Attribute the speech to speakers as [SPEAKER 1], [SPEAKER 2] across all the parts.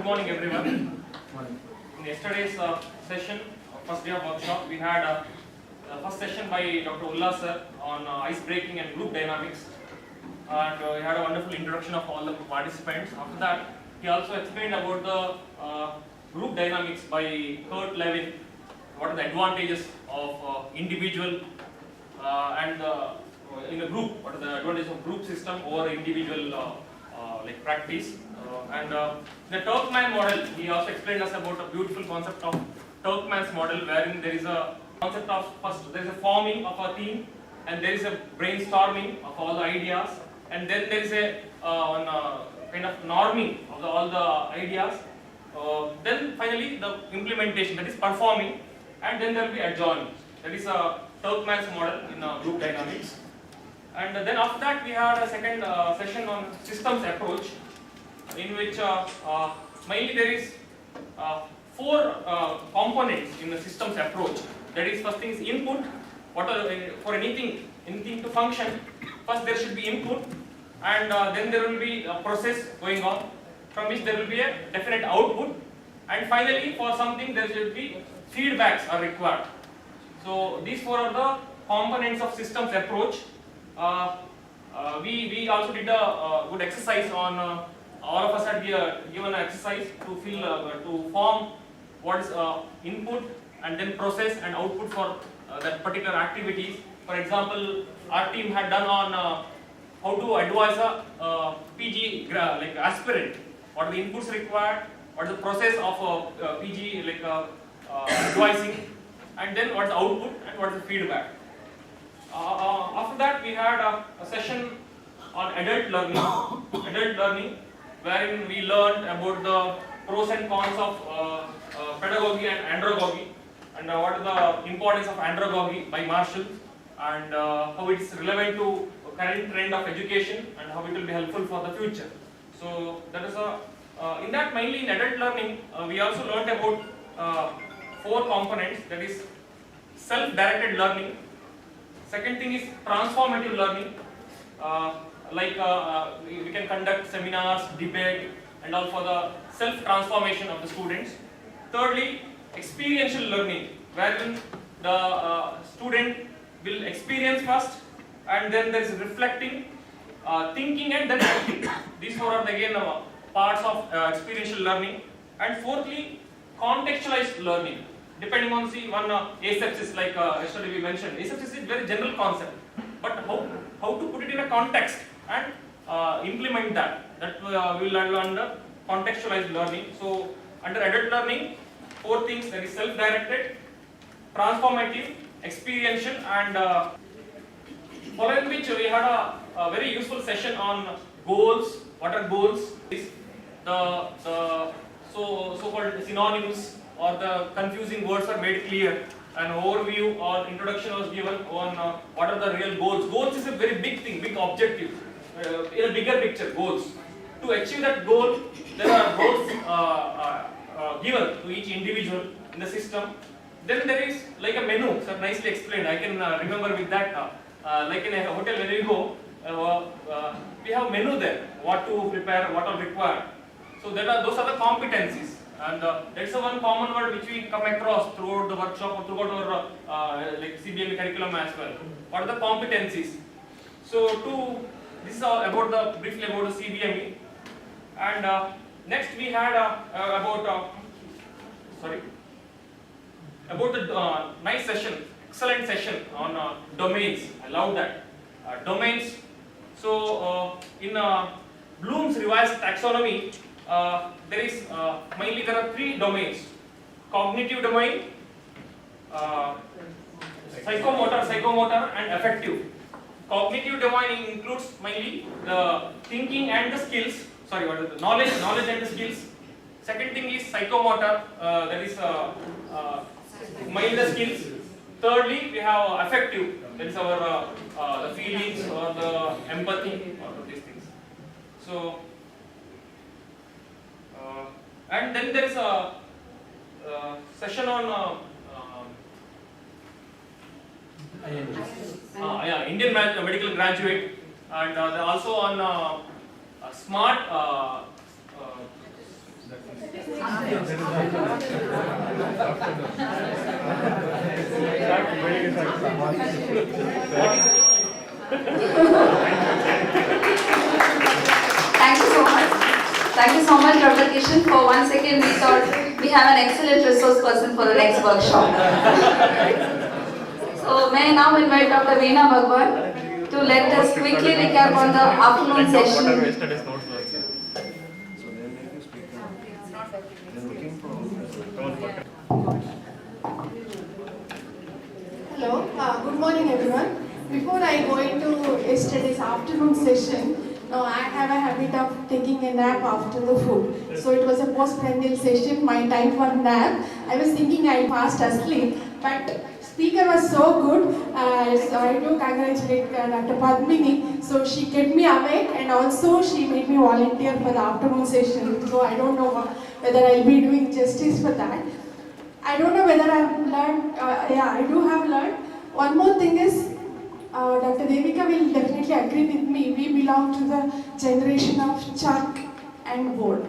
[SPEAKER 1] morning everyone. In yesterday's session, first day of workshop, we had the first session by Dr. Ullah sir on ice breaking and group dynamics, and we had a wonderful introduction of all the participants. After that, he also explained about the group dynamics by Kurt Lewin, what are the advantages of individual and in a group, what are the advantages of group system over individual like practice. And the Turkman model, he also explained us about a beautiful concept of Turkman's model, wherein there is a concept of first there is a forming of a team, and there is a brainstorming of all the ideas, and then there is a kind of norming of all the ideas. Then finally the implementation, that is performing, and then there will be adjoining. That is a Turkman's model in group dynamics. And then after that we had a second session on systems approach, in which mainly there is four components in the systems approach. That is, first thing is input. What are for anything to function, first there should be input, and then there will be a process going on, from which there will be a definite output, and finally for something there should be feedbacks are required. So these four are the components of systems approach. We also did a good exercise on all of us had given an exercise to to form what is input and then process and output for that particular activities. For example, our team had done on how to advise a PG like aspirant, what are the inputs required, what is the process of PG like advising, and then what is the output and what is the feedback. After that we had a session on adult learning, wherein we learned about the pros and cons of pedagogy and andragogy, and what is the importance of andragogy by Marshall, and how it is relevant to current trend of education and how it will be helpful for the future. So that is in that mainly in adult learning we also learned about four components, that is self-directed learning. Second thing is transformative learning, we can conduct seminars, debate, and all for the self-transformation of the students. Thirdly, experiential learning, wherein the student will experience first, and then there is reflecting, thinking, and then acting. These four are again parts of experiential learning. And fourthly, contextualized learning. Depending on one asepsis, like yesterday we mentioned, asepsis is very general concept, but how to put it in a context and implement that we will learn under contextualized learning. So under adult learning, four things, that is self-directed, transformative, experiential, and following which we had a very useful session on goals. What are goals? The so-called synonyms or the confusing words are made clear. An overview or introduction was given on what are the real goals. Goals is a very big thing, big objective, in a bigger picture, goals. To achieve that goal, there are goals given to each individual in the system. Then there is like a menu, so nicely explained. I can remember with that, like in a hotel when we go, we have menu there, what to prepare, what are required. So those are the competencies. And that's the one common word which we come across throughout the workshop or throughout our like CBME curriculum as well. What are the competencies? So this is about briefly about the CBME. And next we had about the nice session, excellent session on domains. I love that domains. So in Bloom's revised taxonomy, there are three domains: cognitive domain, psychomotor, and affective. Cognitive domain includes mainly the thinking and the skills. The knowledge and the skills. Second thing is psychomotor, that is mainly the skills. Thirdly, we have affective, that is our the feelings or the empathy or these things. So. And then there is a session on Indian medical graduate, and also on smart
[SPEAKER 2] Thank you so much. Thank you so much, Dr. Kishan. For 1 second, we thought we have an excellent resource person for the next workshop. So, may I now invite Dr. Veena Bhagwan to let us quickly recap on the afternoon session.
[SPEAKER 3] Hello, good morning everyone. Before I go into yesterday's afternoon session, I have a habit of taking a nap after the food. So it was a postprandial session, my time for nap. I was thinking I fast asleep, but speaker was so good. So I do congratulate Dr. Padmini. So she kept me awake and also she made me volunteer for the afternoon session. So I don't know whether I'll be doing justice for that. I don't know whether I've learned, I do have learned. One more thing is, Dr. Devika will definitely agree with me, we belong to the generation of chalk and board.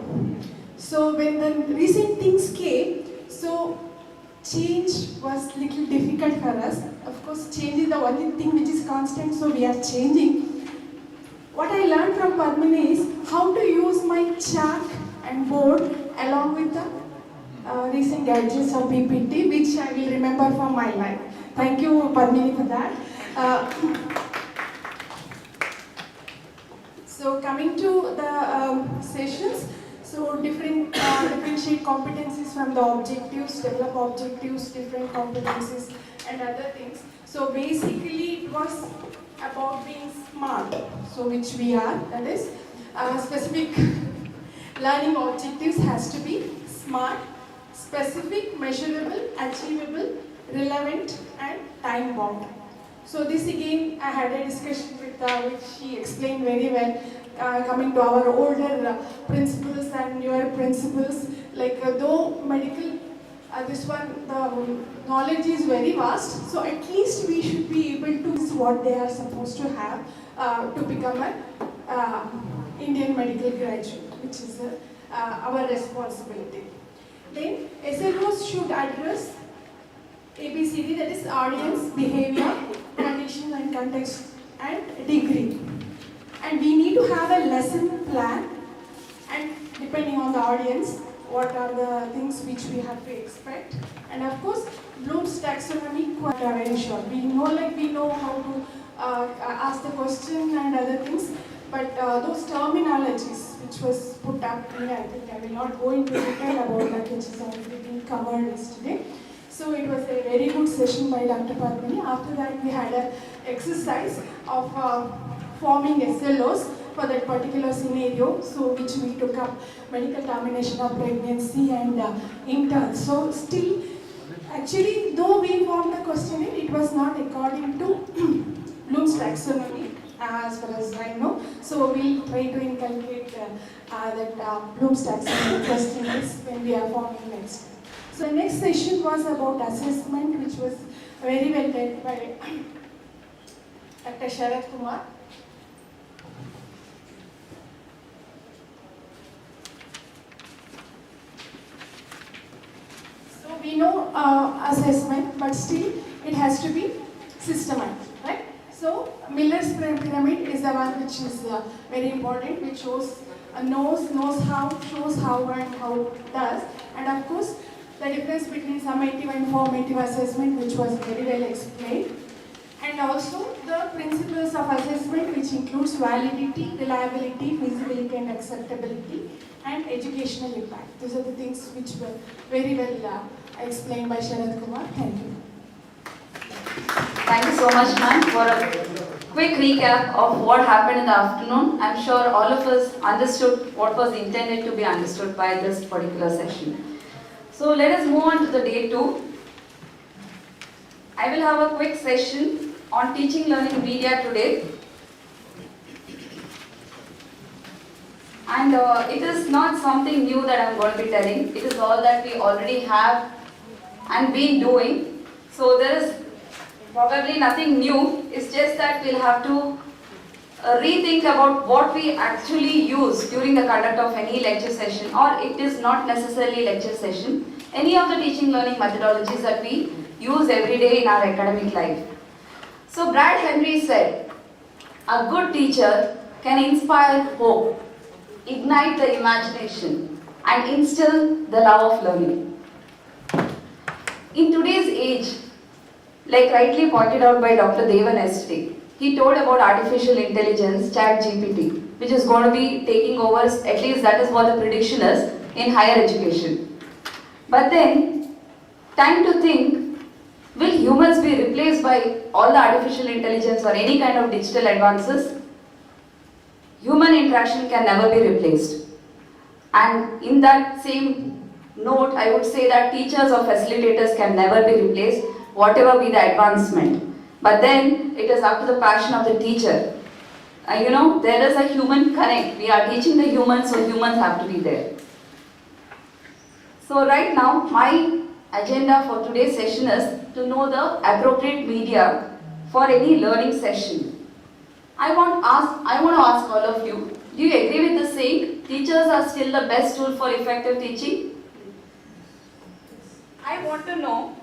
[SPEAKER 3] So when the recent things came, so change was little difficult for us. Of course, change is the only thing which is constant, so we are changing. What I learned from Padmini is how to use my chalk and board along with the recent gadgets of PPT, which I will remember for my life. Thank you, Padmini, for that. So coming to the sessions, so differentiate competencies from the objectives, develop objectives, different competencies and other things. So basically it was about being smart, so which we are, that is specific learning objectives has to be smart, specific, measurable, achievable, relevant and time bound. So this again I had a discussion with which she explained very well, coming to our older principles and newer principles, like though medical, this one, the knowledge is very vast, so at least we should be able to use what they are supposed to have to become an Indian medical graduate, which is our responsibility. Then SLOs should address ABCD, that is audience, behavior, condition and context and degree. And we need to have a lesson plan, and depending on the audience, what are the things which we have to expect. And of course, Bloom's taxonomy, quite very short. We know how to ask the question and other things, but those terminologies which was put up here, I think I will not go into detail about that, which is already been covered yesterday. So it was a very good session by Dr. Padmini. After that, we had an exercise of forming SLOs for that particular scenario, so which we took up medical termination of pregnancy and intern. So still, actually, though we formed the questionnaire, it was not according to Bloom's taxonomy, as far as I know. So we'll try to inculcate that Bloom's taxonomy questionnaires when we are forming next. So the next session was about assessment, which was very well led by Dr. Sharad Kumar. So we know assessment, but still it has to be systematic, right? So Miller's pyramid is the one which is very important, which shows knows how, shows how and how it does, and of course the difference between summative and formative assessment, which was very well explained, and also the principles of assessment, which includes validity, reliability, feasibility and acceptability, and educational impact. These are the things which were very well explained by Sharad Kumar. Thank you.
[SPEAKER 2] Thank you so much, ma'am, for a quick recap of what happened in the afternoon. I'm sure all of us understood what was intended to be understood by this particular session. So let us move on to the day 2. I will have a quick session on teaching learning media today. And it is not something new that I'm going to be telling. It is all that we already have and been doing. So there is probably nothing new. It's just that we'll have to rethink about what we actually use during the conduct of any lecture session, or it is not necessarily lecture session, any of the teaching learning methodologies that we use every day in our academic life. So Brad Henry said, a good teacher can inspire hope, ignite the imagination, and instill the love of learning. In today's age, like rightly pointed out by Dr. Devan yesterday, he told about artificial intelligence, ChatGPT, which is going to be taking over, at least that is what the prediction is, in higher education. But then, time to think, will humans be replaced by all the artificial intelligence or any kind of digital advances? Human interaction can never be replaced. And in that same note, I would say that teachers or facilitators can never be replaced, whatever be the advancement. But then, it is up to the passion of the teacher. There is a human connect. We are teaching the humans, so humans have to be there. So right now, my agenda for today's session is to know the appropriate media for any learning session. I want to ask all of you, do you agree with the saying, teachers are still the best tool for effective teaching? I want to know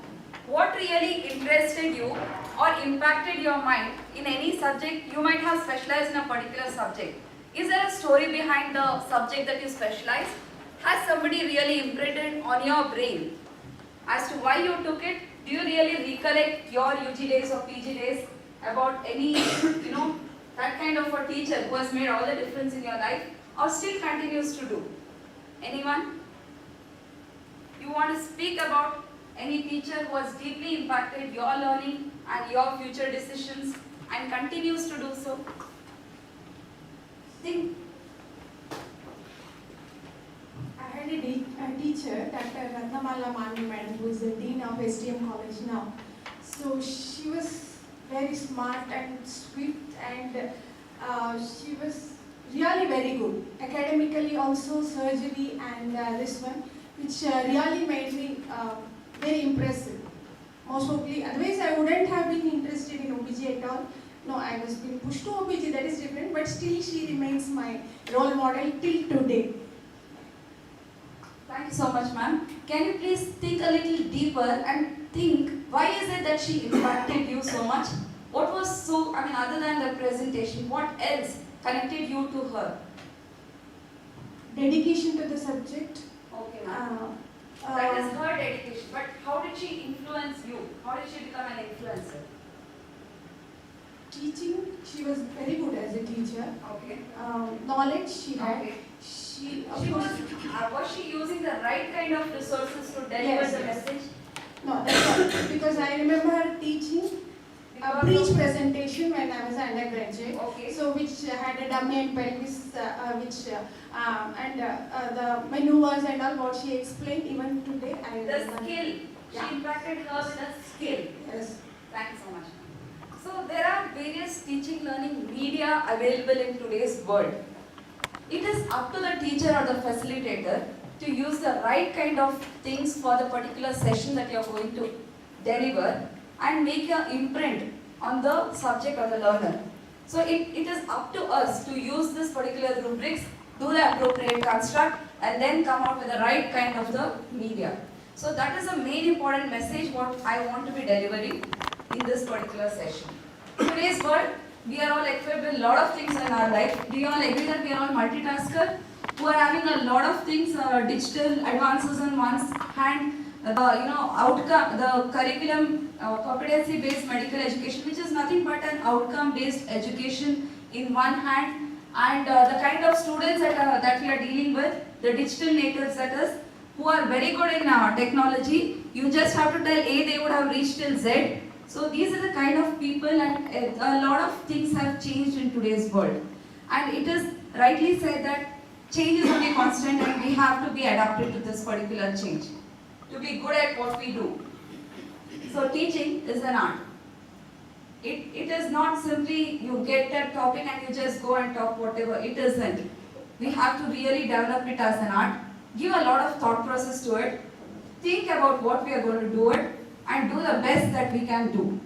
[SPEAKER 2] what really interested you or impacted your mind in any subject. You might have specialized in a particular subject. Is there a story behind the subject that you specialize? Has somebody really imprinted on your brain as to why you took it? Do you really recollect your UG days or PG days about any, that kind of a teacher who has made all the difference in your life or still continues to do? Anyone? You want to speak about any teacher who has deeply impacted your learning and your future decisions and continues to do so? Think.
[SPEAKER 3] I had a teacher, Dr. Ratnamala Mani madam, who is the Dean of STM College now. So she was very smart and sweet, and she was really very good. Academically also, surgery and this one, which really made me very impressive. Most probably, otherwise I wouldn't have been interested in OBG at all. No, I was being pushed to OBG, that is different, but still she remains my role model till today.
[SPEAKER 2] Thank you so much, ma'am. Can you please think a little deeper and think, why is it that she impacted you so much? What was so, other than the presentation, what else connected you to her?
[SPEAKER 3] Dedication to the subject.
[SPEAKER 2] Okay, ma'am. That is her dedication, but how did she influence you? How did she become an influencer?
[SPEAKER 3] Teaching, she was very good as a teacher.
[SPEAKER 2] Okay.
[SPEAKER 3] Knowledge she had.
[SPEAKER 2] Okay.
[SPEAKER 3] Was
[SPEAKER 2] she using the right kind of resources to deliver the message?
[SPEAKER 3] No, that's not. Because I remember her teaching a breech presentation when I was an undergraduate.
[SPEAKER 2] Okay.
[SPEAKER 3] So which had a dummy and pelvis, the maneuvers and all what she explained even today. I remember.
[SPEAKER 2] The skill.
[SPEAKER 3] Yeah.
[SPEAKER 2] She impacted her with a skill.
[SPEAKER 3] Yes.
[SPEAKER 2] Thank you so much. So there are various teaching learning media available in today's world. It is up to the teacher or the facilitator to use the right kind of things for the particular session that you are going to deliver and make an imprint on the subject or the learner. So it is up to us to use this particular rubrics, do the appropriate construct, and then come out with the right kind of the media. So that is the main important message what I want to be delivering in this particular session. In today's world, we are all equipped with a lot of things in our life. Do you all agree that we are all multitaskers who are having a lot of things, digital advances on one hand, outcome, the curriculum, competency-based medical education, which is nothing but an outcome-based education in one hand, and the kind of students that we are dealing with, the digital natives that is, who are very good in technology. You just have to tell A, they would have reached till Z. So these are the kind of people, and a lot of things have changed in today's world. And it is rightly said that change is only constant and we have to be adapted to this particular change to be good at what we do. So teaching is an art. It is not simply you get that topic and you just go and talk whatever. It isn't. We have to really develop it as an art, give a lot of thought process to it, think about what we are going to do it, and do the best that we can do.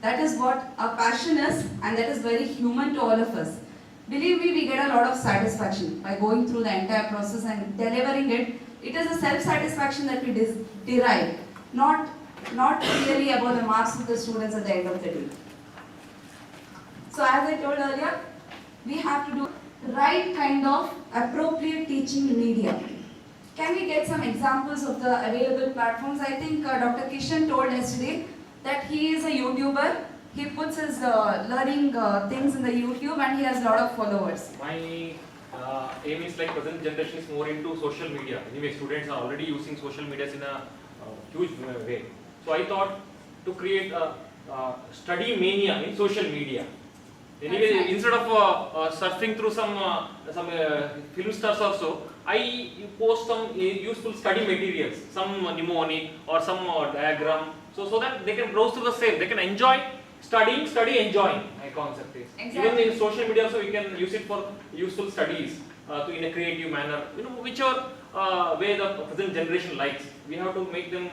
[SPEAKER 2] That is what our passion is, and that is very human to all of us. believe me, we get a lot of satisfaction by going through the entire process and delivering it. It is a self-satisfaction that we derive, not really about the marks of the students at the end of the day. So as I told earlier, we have to do right kind of appropriate teaching media. Can we get some examples of the available platforms? I think Dr. Kishan told yesterday that he is a YouTuber. He puts his learning things in the YouTube and he has a lot of followers.
[SPEAKER 1] My aim is like present generation is more into social media. Anyway, students are already using social media in a huge way. So I thought to create a study mania in social media. Anyway,
[SPEAKER 2] Nice.
[SPEAKER 1] instead of surfing through some film stars also, I post some useful study materials, some mnemonic or some diagram, so that they can browse through the same. They can enjoy studying, enjoying. My concept is
[SPEAKER 2] Exactly.
[SPEAKER 1] even in social media also we can use it for useful studies in a creative manner. Whichever way the present generation likes, we have to make them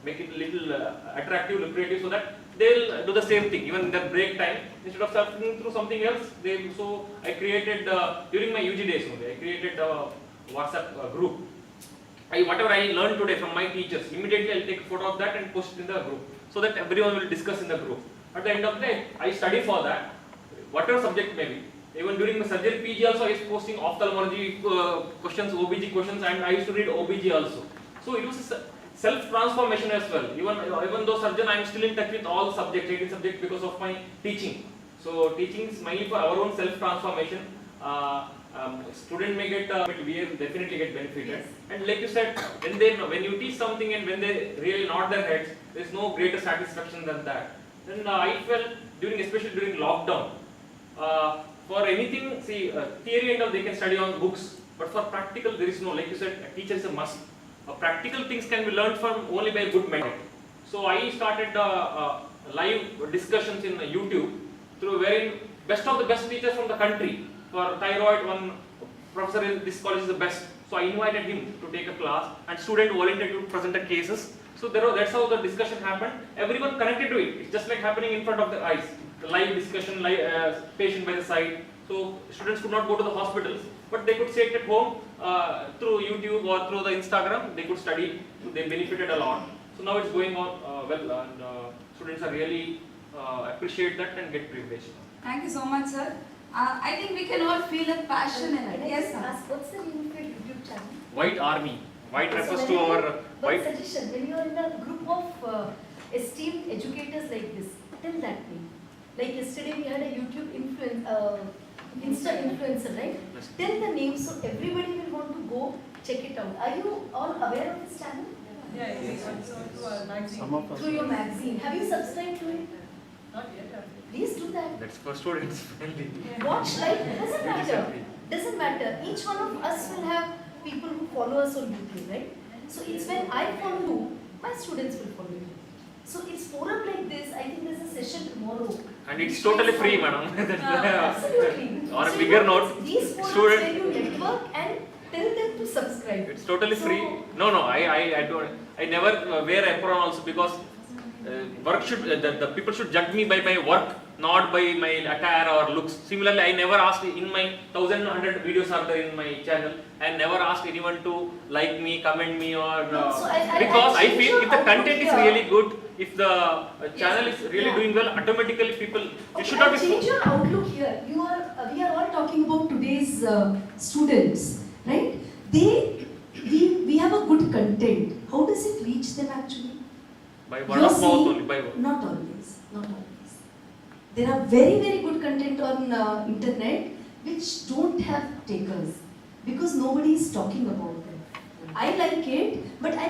[SPEAKER 1] make it a little attractive, lucrative, so that they'll do the same thing even in their break time. Instead of surfing through something else, so I created during my UG days only, I created a WhatsApp group. Whatever I learned today from my teachers, immediately I'll take a photo of that and post it in the group, so that everyone will discuss in the group. At the end of the day, I study for that, whatever subject may be. Even during my surgery PG also, I was posting ophthalmology questions, OBG questions, and I used to read OBG also. So it was a self-transformation as well. Even though surgeon, I am still in touch with all subjects, 18 subjects, because of my teaching. So teaching is mainly for our own self-transformation. Student may get, we definitely get benefited.
[SPEAKER 2] Yes.
[SPEAKER 1] And like you said, when you teach something and when they really nod their heads, there is no greater satisfaction than that. Then I felt especially during lockdown, for anything, theory and all they can study on books, but for practical there is no, like you said, a teacher is a must. Practical things can be learned from only by a good mentor. So I started live discussions in YouTube through wherein best of the best teachers from the country. For thyroid, one professor in this college is the best. So I invited him to take a class, and student volunteered to present the cases. So that's how the discussion happened. Everyone connected to it. It's just like happening in front of their eyes. The live discussion, patient by the side. So students could not go to the hospitals, but they could sit at home through YouTube or through the Instagram. They could study. So they benefited a lot. So now it's going on well, and students are really appreciate that and get privileged.
[SPEAKER 2] Thank you so much, sir. I think we can all feel a passion in it. Yes, sir.
[SPEAKER 4] Ask, what's the name of your YouTube channel?
[SPEAKER 1] White Army. White
[SPEAKER 4] So
[SPEAKER 1] refers
[SPEAKER 4] when
[SPEAKER 1] to
[SPEAKER 4] you-
[SPEAKER 1] our
[SPEAKER 4] One
[SPEAKER 1] white.
[SPEAKER 4] suggestion, when you are in a group of esteemed educators like this, tell that name. Like yesterday we had a YouTube Insta influencer, right?
[SPEAKER 1] Yes.
[SPEAKER 4] Tell the name so everybody will want to go check it out. Are you all aware of this channel?
[SPEAKER 5] Yeah, it's also to a magazine.
[SPEAKER 6] Some of us.
[SPEAKER 4] Through your magazine. Have you subscribed to it?
[SPEAKER 5] Not yet.
[SPEAKER 4] Please do that.
[SPEAKER 1] That's for students mainly.
[SPEAKER 4] Watch, right? Doesn't matter. Doesn't matter. Each one of us will have people who follow us on YouTube, right? So it's when I follow you, my students will follow you. So it's forum like this. I think there's a session tomorrow.
[SPEAKER 1] And it's totally free, madam.
[SPEAKER 4] Absolutely.
[SPEAKER 1] On a
[SPEAKER 4] So
[SPEAKER 1] bigger
[SPEAKER 4] you know,
[SPEAKER 1] note,
[SPEAKER 4] these forums
[SPEAKER 1] student-
[SPEAKER 4] where you network and tell them to subscribe.
[SPEAKER 1] It's totally
[SPEAKER 4] So-
[SPEAKER 1] free. No, I don't. I never wear apron also, because work should the people should judge me by my work, not by my attire or looks. Similarly, I never asked in my 1,100 videos are there in my channel. I never asked anyone to like me, comment me, or
[SPEAKER 4] No, so I
[SPEAKER 1] because I
[SPEAKER 4] change
[SPEAKER 1] feel
[SPEAKER 4] your
[SPEAKER 1] if the
[SPEAKER 4] outlook
[SPEAKER 1] content is
[SPEAKER 4] here.
[SPEAKER 1] really good, if the channel is really
[SPEAKER 4] Yeah.
[SPEAKER 1] doing well, automatically people it should
[SPEAKER 4] Okay,
[SPEAKER 1] not be.
[SPEAKER 4] change your outlook here. We are all talking about today's students, right? We have a good content. How does it reach them actually?
[SPEAKER 1] By word
[SPEAKER 4] You're
[SPEAKER 1] of mouth
[SPEAKER 4] seeing-
[SPEAKER 1] only. By word.
[SPEAKER 4] Not always. Not always. There are very, very good content on internet which don't have takers because nobody is talking about them. I like it, but I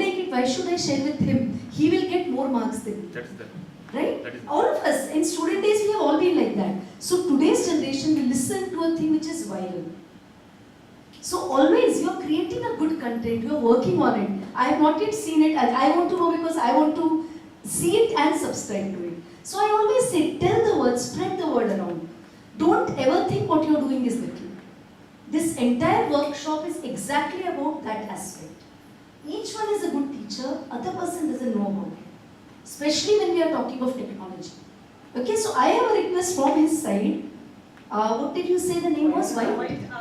[SPEAKER 4] like it. Why should I share with him? He will get more marks than me.
[SPEAKER 1] That's the.
[SPEAKER 4] Right?
[SPEAKER 1] That is-
[SPEAKER 4] All of us in student days we have all been like that. So today's generation will listen to a thing which is viral. So always you are creating a good content, you are working on it. I have not yet seen it, and I want to know because I want to see it and subscribe to it. So I always say, tell the word, spread the word around. Don't ever think what you are doing is little. This entire workshop is exactly about that aspect. Each one is a good teacher, other person doesn't know about it. Especially when we are talking of technology. Okay, so I have a request from his side. What did you say the name was? White?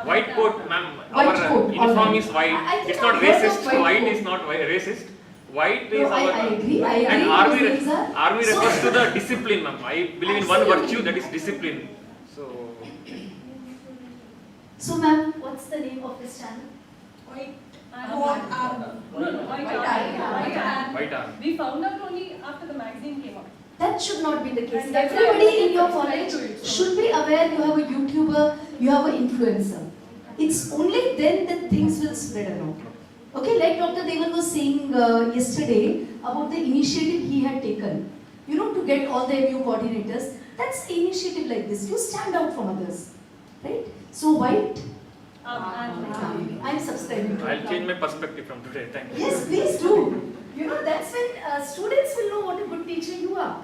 [SPEAKER 1] White coat, ma'am.
[SPEAKER 4] White
[SPEAKER 1] Our
[SPEAKER 4] coat,
[SPEAKER 1] uniform
[SPEAKER 4] alright.
[SPEAKER 1] is white.
[SPEAKER 4] I think
[SPEAKER 1] It's not
[SPEAKER 4] I've heard of
[SPEAKER 1] racist.
[SPEAKER 4] white
[SPEAKER 1] White
[SPEAKER 4] coat.
[SPEAKER 1] is not racist. White is
[SPEAKER 4] No,
[SPEAKER 1] our.
[SPEAKER 4] I agree.
[SPEAKER 1] And
[SPEAKER 4] Those names are-
[SPEAKER 1] army
[SPEAKER 4] So-
[SPEAKER 1] refers to the discipline, ma'am. I believe in one
[SPEAKER 4] Absolutely.
[SPEAKER 1] virtue, that is discipline.
[SPEAKER 4] So, ma'am, what's the name of this channel?
[SPEAKER 5] White
[SPEAKER 3] What
[SPEAKER 5] arm. No, white
[SPEAKER 2] White
[SPEAKER 5] arm.
[SPEAKER 2] arm.
[SPEAKER 5] White arm.
[SPEAKER 1] White arm.
[SPEAKER 5] We found out only after the magazine came out.
[SPEAKER 4] That should not be the case.
[SPEAKER 5] And that's
[SPEAKER 4] Everybody
[SPEAKER 5] why I
[SPEAKER 4] in your
[SPEAKER 5] subscribe
[SPEAKER 4] college
[SPEAKER 5] to it, so-
[SPEAKER 4] should be aware you have a YouTuber, you have an influencer. It's only then that things will spread around. Okay, like Dr. Devan was saying yesterday about the initiative he had taken, to get all the MU coordinators. That's the initiative like this. You stand out from others, right? So white, I'm subscribing to
[SPEAKER 1] I'll
[SPEAKER 4] it.
[SPEAKER 1] change my perspective from today. Thank you.
[SPEAKER 4] Yes, please do. That's when students will know what a good teacher you are.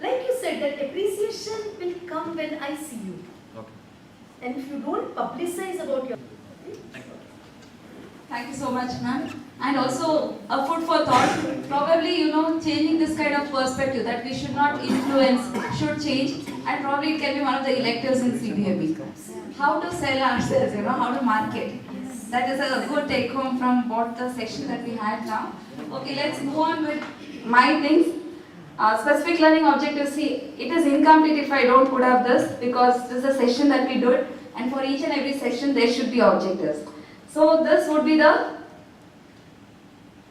[SPEAKER 4] Like you said, that appreciation will come when I see you.
[SPEAKER 1] Okay.
[SPEAKER 4] And if you don't publicize about your...
[SPEAKER 1] Thank you.
[SPEAKER 2] Thank you so much, ma'am. And also a food for thought. Probably, changing this kind of perspective that we should not influence, should change, and probably it can be one of the electives in CBME. How to sell ourselves, how to market. That is a good take home from what the section that we had now. Okay, let's move on with my things. Specific learning objectives. See, it is incomplete if I don't put up this because this is a session that we do, and for each and every section there should be objectives. So this would be the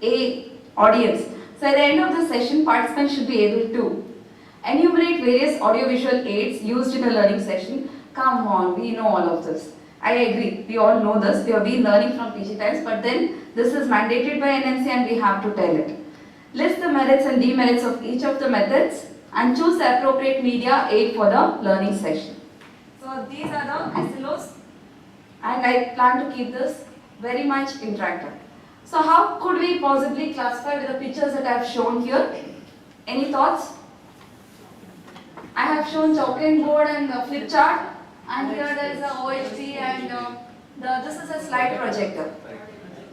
[SPEAKER 2] A audience. So at the end of the session, participants should be able to enumerate various audiovisual aids used in a learning session. Come on, we know all of this. I agree, we all know this, we have been learning from PG times, but then this is mandated by NMC and we have to tell it. List the merits and demerits of each of the methods and choose the appropriate media aid for the learning session. So these are the SLOs, and I plan to keep this very much interactive. So how could we possibly classify with the pictures that I have shown here? Any thoughts? I have shown chalk and board and a flip chart, and here there is a OHD and this is a slide projector.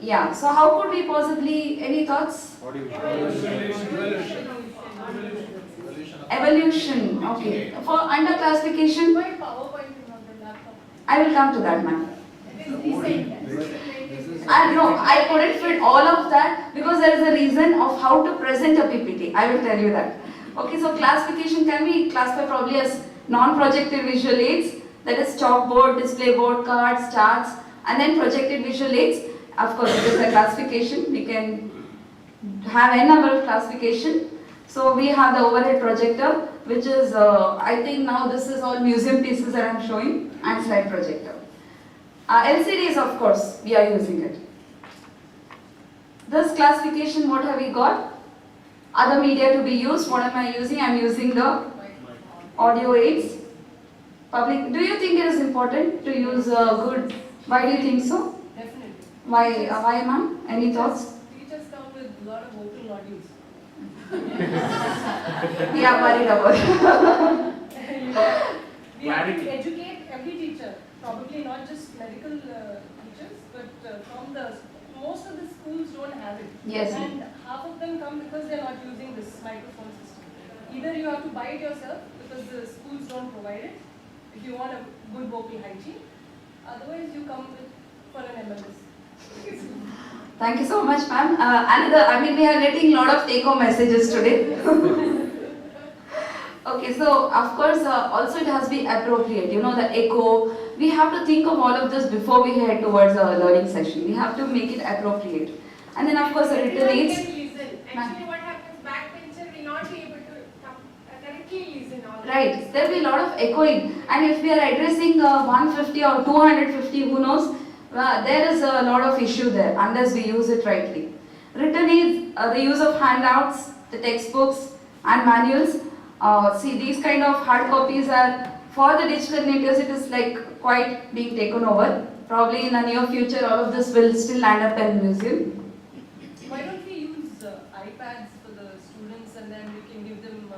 [SPEAKER 2] Yeah, so how could we possibly, any thoughts? Evolution, okay. For under classification,
[SPEAKER 5] Why PowerPoint is on the laptop?
[SPEAKER 2] I will come to that, ma'am.
[SPEAKER 5] It is recent.
[SPEAKER 2] No, I couldn't fit all of that because there is a reason of how to present a PPT. I will tell you that. Okay, so classification can be classified probably as non-projected visual aids, that is chalkboard, display board, cards, charts, and then projected visual aids. Of course, it is a classification. We can have n number of classification. So we have the overhead projector, which is, I think now this is all museum pieces that I am showing, and slide projector. LCDs, of course, we are using it. This classification, what have we got? Other media to be used. What am I using? I am using the audio aids. Public. Do you think it is important to use good? Why do you think so?
[SPEAKER 5] Definitely.
[SPEAKER 2] Why, ma'am? Any thoughts?
[SPEAKER 5] Teachers come with a lot of vocal nodules.
[SPEAKER 2] We are worried about it.
[SPEAKER 5] We have to educate every teacher, probably not just medical teachers, but from the most of the schools don't have it.
[SPEAKER 2] Yes.
[SPEAKER 5] And half of them come because they are not using this microphone system. Either you have to buy it yourself because the schools don't provide it if you want a good vocal hygiene. Otherwise, you come with for an MLS.
[SPEAKER 2] Thank you so much, ma'am. We are getting a lot of take-home messages today. Okay, so of course, also it has to be appropriate. The echo. We have to think of all of this before we head towards a learning session. We have to make it appropriate. And then, of course, the written
[SPEAKER 3] Everyone
[SPEAKER 2] aids.
[SPEAKER 3] can listen. Actually, what happens, backbencher will not be able to correctly listen all
[SPEAKER 2] Right, there will be a lot of echoing, and if we are addressing 150 or 250, who knows, there is a lot of issue there unless we use it rightly. Written aids, the use of handouts, the textbooks and manuals. See, these kind of hard copies are, for the digital natives, it is like quite being taken over. Probably in the near future, all of this will still land up in museum.
[SPEAKER 5] Why don't we use iPads for the students and then we can give them...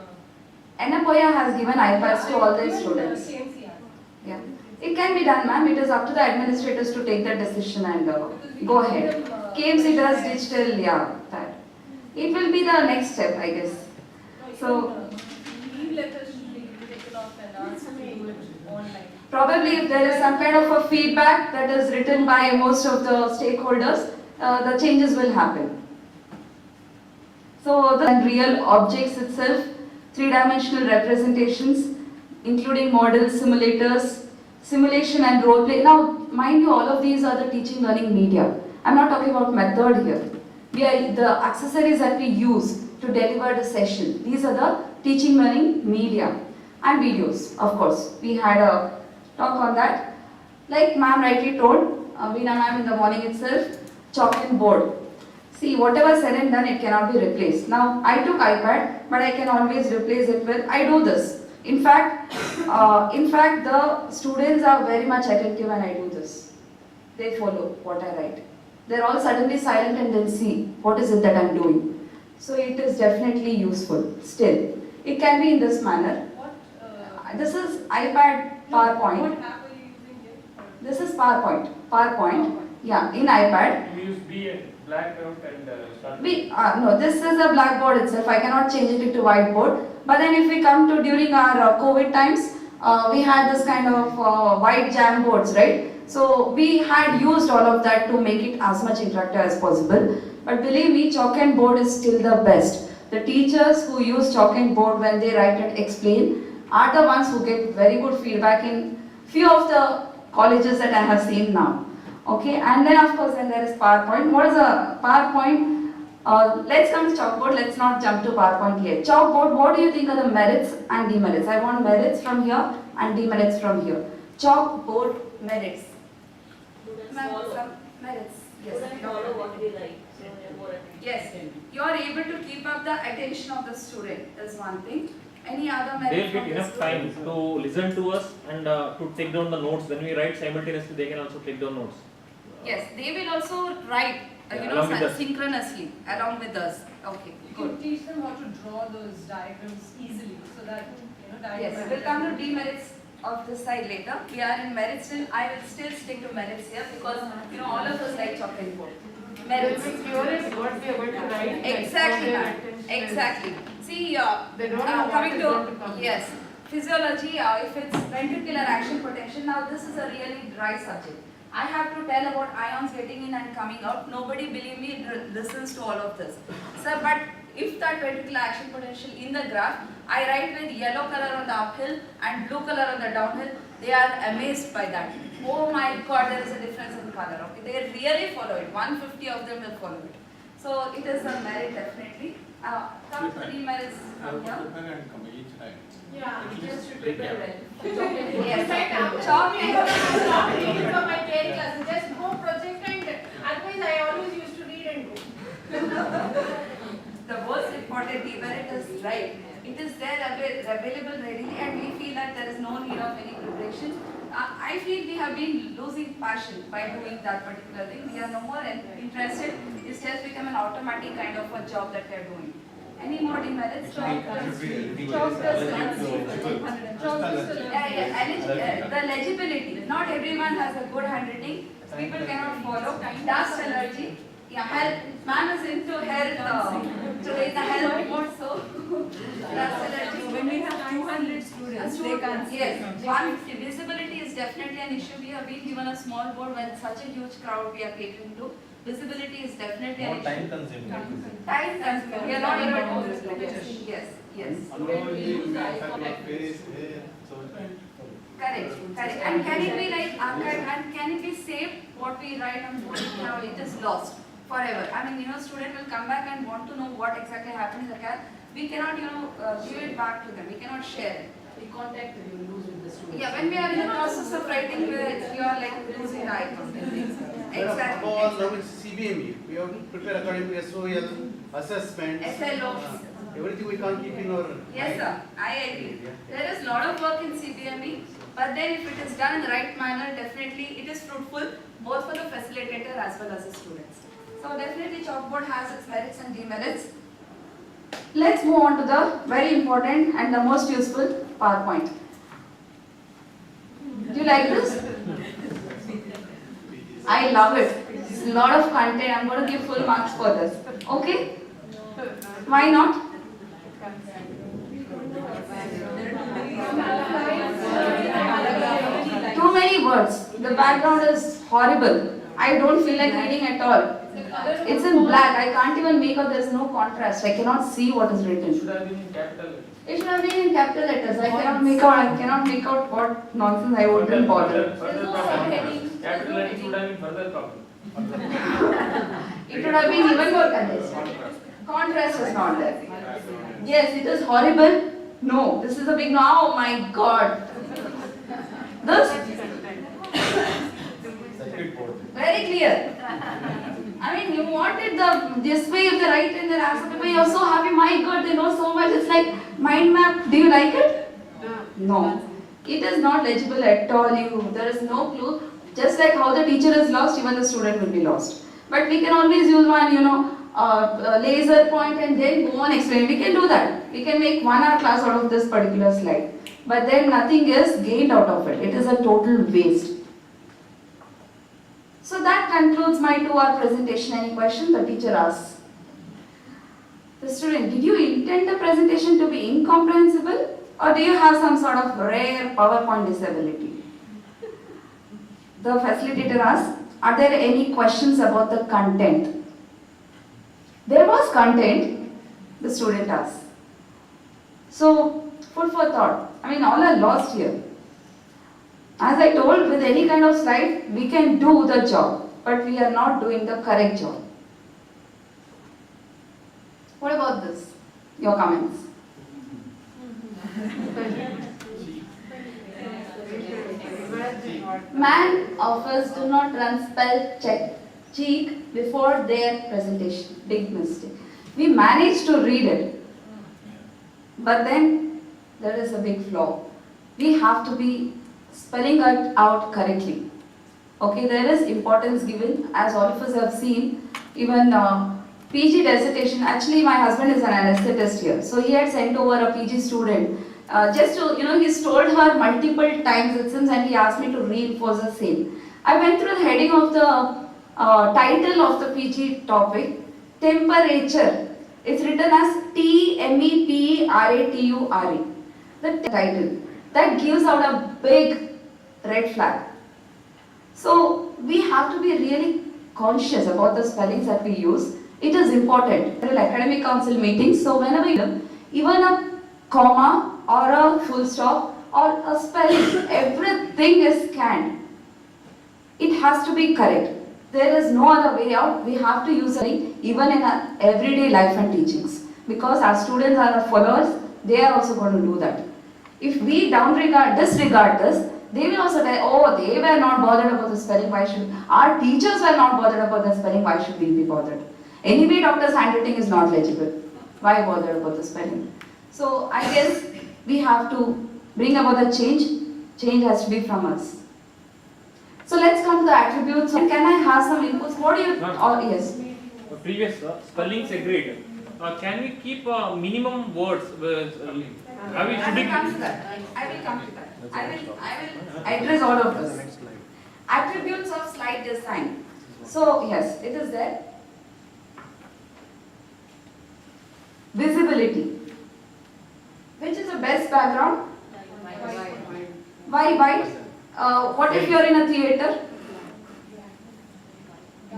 [SPEAKER 2] Enapoya has given iPads to all the students.
[SPEAKER 5] KMC has.
[SPEAKER 2] Yeah. It can be done, ma'am. It is up to the administrators to take that decision and go ahead. KMC does digital, yeah, that. It will be the next step, I guess. So,
[SPEAKER 5] leave letters should be taken off and asked to do it online.
[SPEAKER 2] Probably if there is some kind of a feedback that is written by most of the stakeholders, the changes will happen. So the real objects itself, three-dimensional representations, including models, simulators, simulation and role play. Now, mind you, all of these are the teaching learning media. I'm not talking about method here. The accessories that we use to deliver the session. These are the teaching learning media and videos, of course. We had a talk on that. Like ma'am rightly told, Veena ma'am in the morning itself, chalk and board. See, whatever said and done, it cannot be replaced. Now, I took iPad, but I can always replace it with, I do this. In fact, the students are very much attentive when I do this. They follow what I write. They're all suddenly silent and then see what is it that I'm doing. So it is definitely useful still. It can be in this manner. This is iPad PowerPoint.
[SPEAKER 5] What app are you using here?
[SPEAKER 2] This is PowerPoint. PowerPoint. Yeah, in iPad.
[SPEAKER 1] We use Blackout and start.
[SPEAKER 2] No, this is a blackboard itself. I cannot change it into whiteboard. But then if we come to during our COVID times, we had this kind of white jam boards, right? So we had used all of that to make it as much interactive as possible. But believe me, chalk and board is still the best. The teachers who use chalk and board when they write and explain are the ones who get very good feedback in few of the colleges that I have seen now. Okay, and then of course then there is PowerPoint. What is a PowerPoint? Let's come to chalkboard. Let's not jump to PowerPoint yet. Chalkboard, what do you think are the merits and demerits? I want merits from here and demerits from here. Chalkboard merits. Some merits. Yes. Yes. You are able to keep up the attention of the student. Is one thing. Any other merits?
[SPEAKER 1] They'll get enough time to listen to us and to take down the notes. When we write simultaneously, they can also take down notes.
[SPEAKER 2] Yes, they will also write, synchronously along with us. Okay,
[SPEAKER 5] You
[SPEAKER 2] good.
[SPEAKER 5] can teach them how to draw those diagrams easily, so that
[SPEAKER 2] Yes, we'll come to demerits of this side later. We are in merits still. I will still stick to merits here because all of us like chalk and board. Merits.
[SPEAKER 3] What we are going to write.
[SPEAKER 2] Exactly, ma'am. Exactly. See, coming to yes, physiology. If it's ventricular action potential, now this is a really dry subject. I have to tell about ions getting in and coming out. Nobody, believe me, listens to all of this. So, but if that ventricular action potential in the graph, I write with yellow color on the uphill and blue color on the downhill, they are amazed by that. Oh my God, there is a difference in color. Okay, they really follow it. 150 of them will follow it. So it is a merit definitely. Come to the demerits from here.
[SPEAKER 3] Yeah,
[SPEAKER 2] Just to prepare well.
[SPEAKER 3] yes.
[SPEAKER 2] Chalk
[SPEAKER 3] I'm reading for my 10 classes. Just go project and otherwise I always used to read and go.
[SPEAKER 2] The most important demerit is right. It is there available readily and we feel that there is no need of any preparation. I feel we have been losing passion by doing that particular thing. We are no more interested. It's just become an automatic kind of a job that we are doing. Any more demerits? The legibility. Not everyone has a good handwriting. People cannot follow. Dust allergy. Yeah, health. Man is into health. Today the health mode, so dust allergy.
[SPEAKER 5] When we have 200 students, they can't see.
[SPEAKER 2] Yes, visibility is definitely an issue. We have been given a small board when such a huge crowd we are catering to. Visibility is definitely an issue.
[SPEAKER 6] Time consuming.
[SPEAKER 2] Time consuming. We are not able to do visibility. Yes. Correct. And can it be like archived and can it be saved? What we write on board, it is lost forever. I mean, student will come back and want to know what exactly happened in the class. We cannot, give it back to them. We cannot share it.
[SPEAKER 4] The contact that you lose with the students.
[SPEAKER 2] Yeah, when we are in the process of writing, you are like losing the eye contact. Exactly.
[SPEAKER 7] Now it's CBME. We have to prepare according to SOL, assessments.
[SPEAKER 2] SLOs.
[SPEAKER 7] Everything we can't keep in our
[SPEAKER 2] Yes, sir. I agree. There is a lot of work in CBME, but then if it is done in the right manner, definitely it is fruitful both for the facilitator as well as the students. So definitely chalkboard has its merits and demerits. Let's move on to the very important and the most useful PowerPoint. Do you like this? I love it. It's a lot of content. I'm going to give full marks for this. Okay? Why not? many words. The background is horrible. I don't feel like reading at all. It's in black. I can't even make out. There's no contrast. I cannot see what is written.
[SPEAKER 1] Should have been in capital letters.
[SPEAKER 2] It should have been in capital letters. I cannot make out what nonsense I wouldn't bother.
[SPEAKER 1] Further problem. Capital letters would have been further problem.
[SPEAKER 2] It would have been even more congested. Contrast is not there. Yes, it is horrible. No, this is a big no. Oh my God. This very clear. I mean, you wanted this way of the right and the answer paper. You're so happy. My God, they know so much. It's like mind map. Do you like it? No. It is not legible at all. There is no clue. Just like how the teacher is lost, even the student will be lost. But we can always use one, laser point and then go on explain. We can do that. We can make 1 hour class out of this particular slide. But then nothing is gained out of it. It is a total waste. So that concludes my 2-hour presentation. Any question? The teacher asks. The student, did you intend the presentation to be incomprehensible, or do you have some sort of rare PowerPoint disability? The facilitator asks, are there any questions about the content? There was content, the student asks. So, food for thought. I mean, all are lost here. As I told, with any kind of slide, we can do the job, but we are not doing the correct job. What about this? Your comments? Man offers do not run spell check before their presentation. Big mistake. We managed to read it, but then there is a big flaw. We have to be spelling it out correctly. Okay, there is importance given, as all of us have seen. Even PG dissertation. Actually, my husband is an anesthetist here, so he had sent over a PG student. Just to, he's told her multiple times it seems, and he asked me to reinforce the same. I went through the heading of the title of the PG topic, temperature. It's written as TMEPERATURE. The title. That gives out a big red flag. So we have to be really conscious about the spellings that we use. It is important. There are academic council meetings, so whenever even a comma or a full stop or a spelling, everything is scanned. It has to be correct. There is no other way out. We have to use it even in our everyday life and teachings, because our students are our followers. They are also going to do that. If we disregard this, they will also say, oh, they were not bothered about the spelling, why should our teachers were not bothered about the spelling, why should we be bothered? Anyway, doctor's handwriting is not legible. Why bother about the spelling? So I guess we have to bring about the change. Change has to be from us. So let's come to the attributes. Can I have some inputs? What do you? Yes.
[SPEAKER 1] Previous spellings agreed. Can we keep minimum words?
[SPEAKER 2] I will come to that. I will address all of this. Attributes of slide design. So yes, it is there. Visibility. Which is the best background? Why white? What if you are in a theater?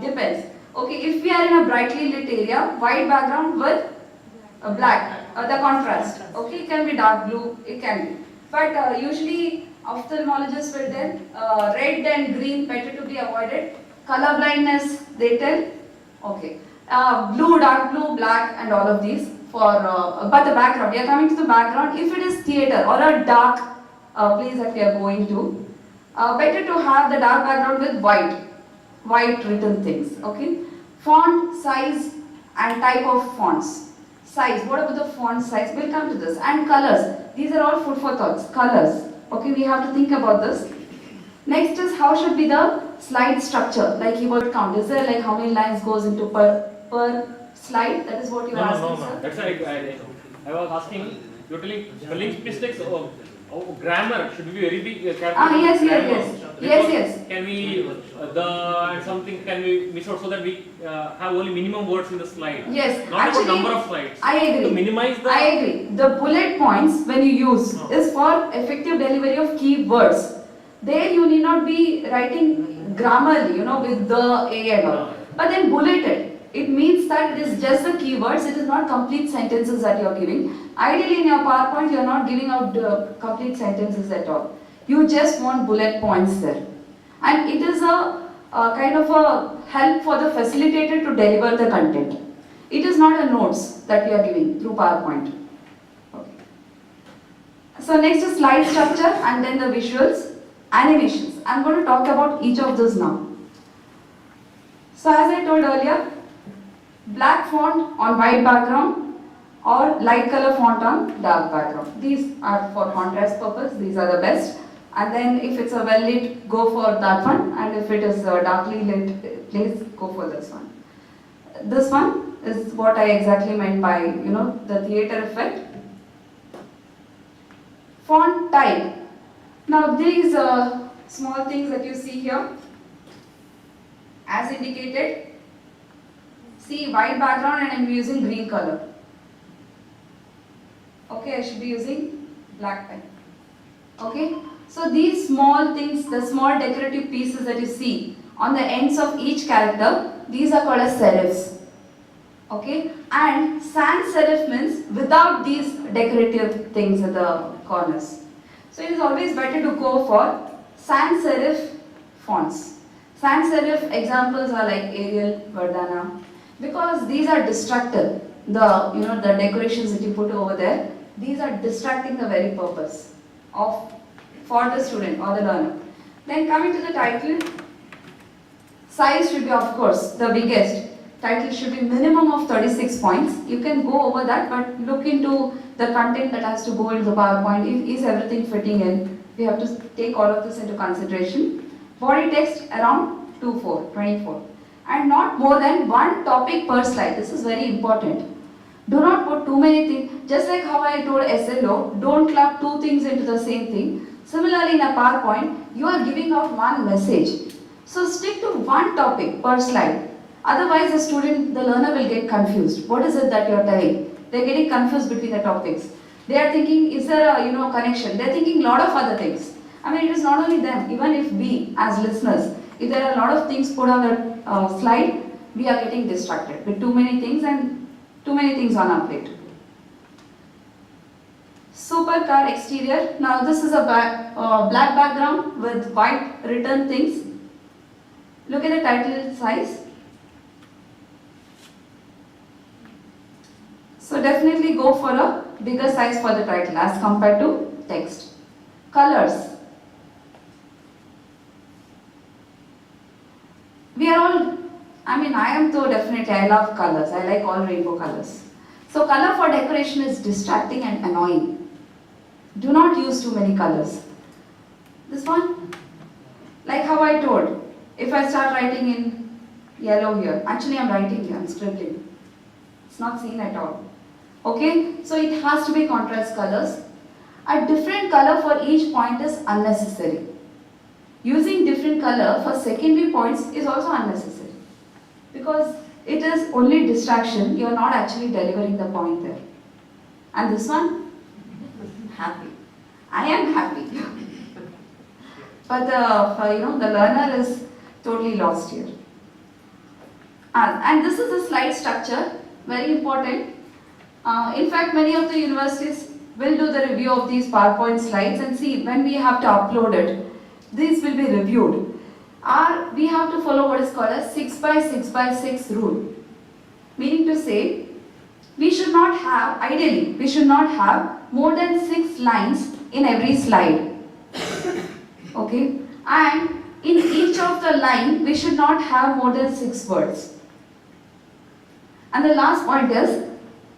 [SPEAKER 2] Depends. Okay, if we are in a brightly lit area, white background with black, the contrast. Okay, it can be dark blue, it can be. But usually ophthalmologists will tell red and green better to be avoided. Color blindness, they tell. Okay, blue, dark blue, black, and all of these. But the background, we are coming to the background. If it is theater or a dark place that we are going to, better to have the dark background with white written things. Okay, font size and type of fonts. Size, what about the font size? We'll come to this. And colors, these are all food for thoughts. Colors, okay, we have to think about this. Next is how should be the slide structure, like you would count. Is there like how many lines goes into per slide? That is what you are asking, sir?
[SPEAKER 1] That's right. I was asking, you're telling spelling mistakes or grammar should be very big.
[SPEAKER 2] Yes.
[SPEAKER 1] Can we can we miss out so that we have only minimum words in the slide?
[SPEAKER 2] Yes.
[SPEAKER 1] Not actually, about number of slides.
[SPEAKER 2] I agree.
[SPEAKER 1] To minimize the.
[SPEAKER 2] I agree. The bullet points when you use is for effective delivery of key words. There you need not be writing grammarly, with the A and all. But then bullet it. It means that it is just the keywords, it is not complete sentences that you are giving. Ideally in your PowerPoint you are not giving out complete sentences at all. You just want bullet points there. And it is a kind of a help for the facilitator to deliver the content. It is not a notes that we are giving through PowerPoint. Okay. So next is slide structure and then the visuals, animations. I am going to talk about each of those now. So as I told earlier, black font on white background or light color font on dark background. These are for contrast purpose, these are the best. And then if it's a well lit, go for that one, and if it is a darkly lit place, go for this one. This one is what I exactly meant by, the theater effect. Font type. Now these small things that you see here, as indicated, see white background and I am using green color. Okay, I should be using black pen. Okay, so these small things, the small decorative pieces that you see on the ends of each character, these are called as serifs. Okay, and sans serif means without these decorative things at the corners. So it is always better to go for sans serif fonts. Sans serif examples are like Arial, Verdana, because these are destructive. The decorations that you put over there, these are distracting the very purpose for the student or the learner. Then coming to the title, size should be of course the biggest. Title should be minimum of 36 points. You can go over that, but look into the content that has to go into the PowerPoint. Is everything fitting in? We have to take all of this into consideration. Body text around 24. And not more than one topic per slide. This is very important. Do not put too many things. Just like how I told SLO, don't club two things into the same thing. Similarly in a PowerPoint, you are giving out one message. So stick to one topic per slide. Otherwise the learner will get confused. What is it that you are telling? They are getting confused between the topics. They are thinking, is there a connection? They are thinking a lot of other things. I mean, it is not only them, even if we as listeners, if there are a lot of things put on the slide, we are getting distracted with too many things and too many things on our plate. Supercar exterior. Now this is a black background with white written things. Look at the title size. So definitely go for a bigger size for the title as compared to text. Colors. We are all, I am so definitely, I love colors. I like all rainbow colors. So color for decoration is distracting and annoying. Do not use too many colors. This one, like how I told, if I start writing in yellow here, actually I'm writing here, I'm scribbling. It's not seen at all. Okay, so it has to be contrast colors. A different color for each point is unnecessary. Using different color for secondary points is also unnecessary, because it is only distraction. You are not actually delivering the point there. And this one, happy. I am happy. But the learner is totally lost here. And this is the slide structure, very important. In fact, many of the universities will do the review of these PowerPoint slides and see when we have to upload it. These will be reviewed. We have to follow what is called a 6x6x6 rule. Meaning to say, ideally, we should not have more than 6 lines in every slide. Okay? And in each of the line, we should not have more than 6 words. And the last point is,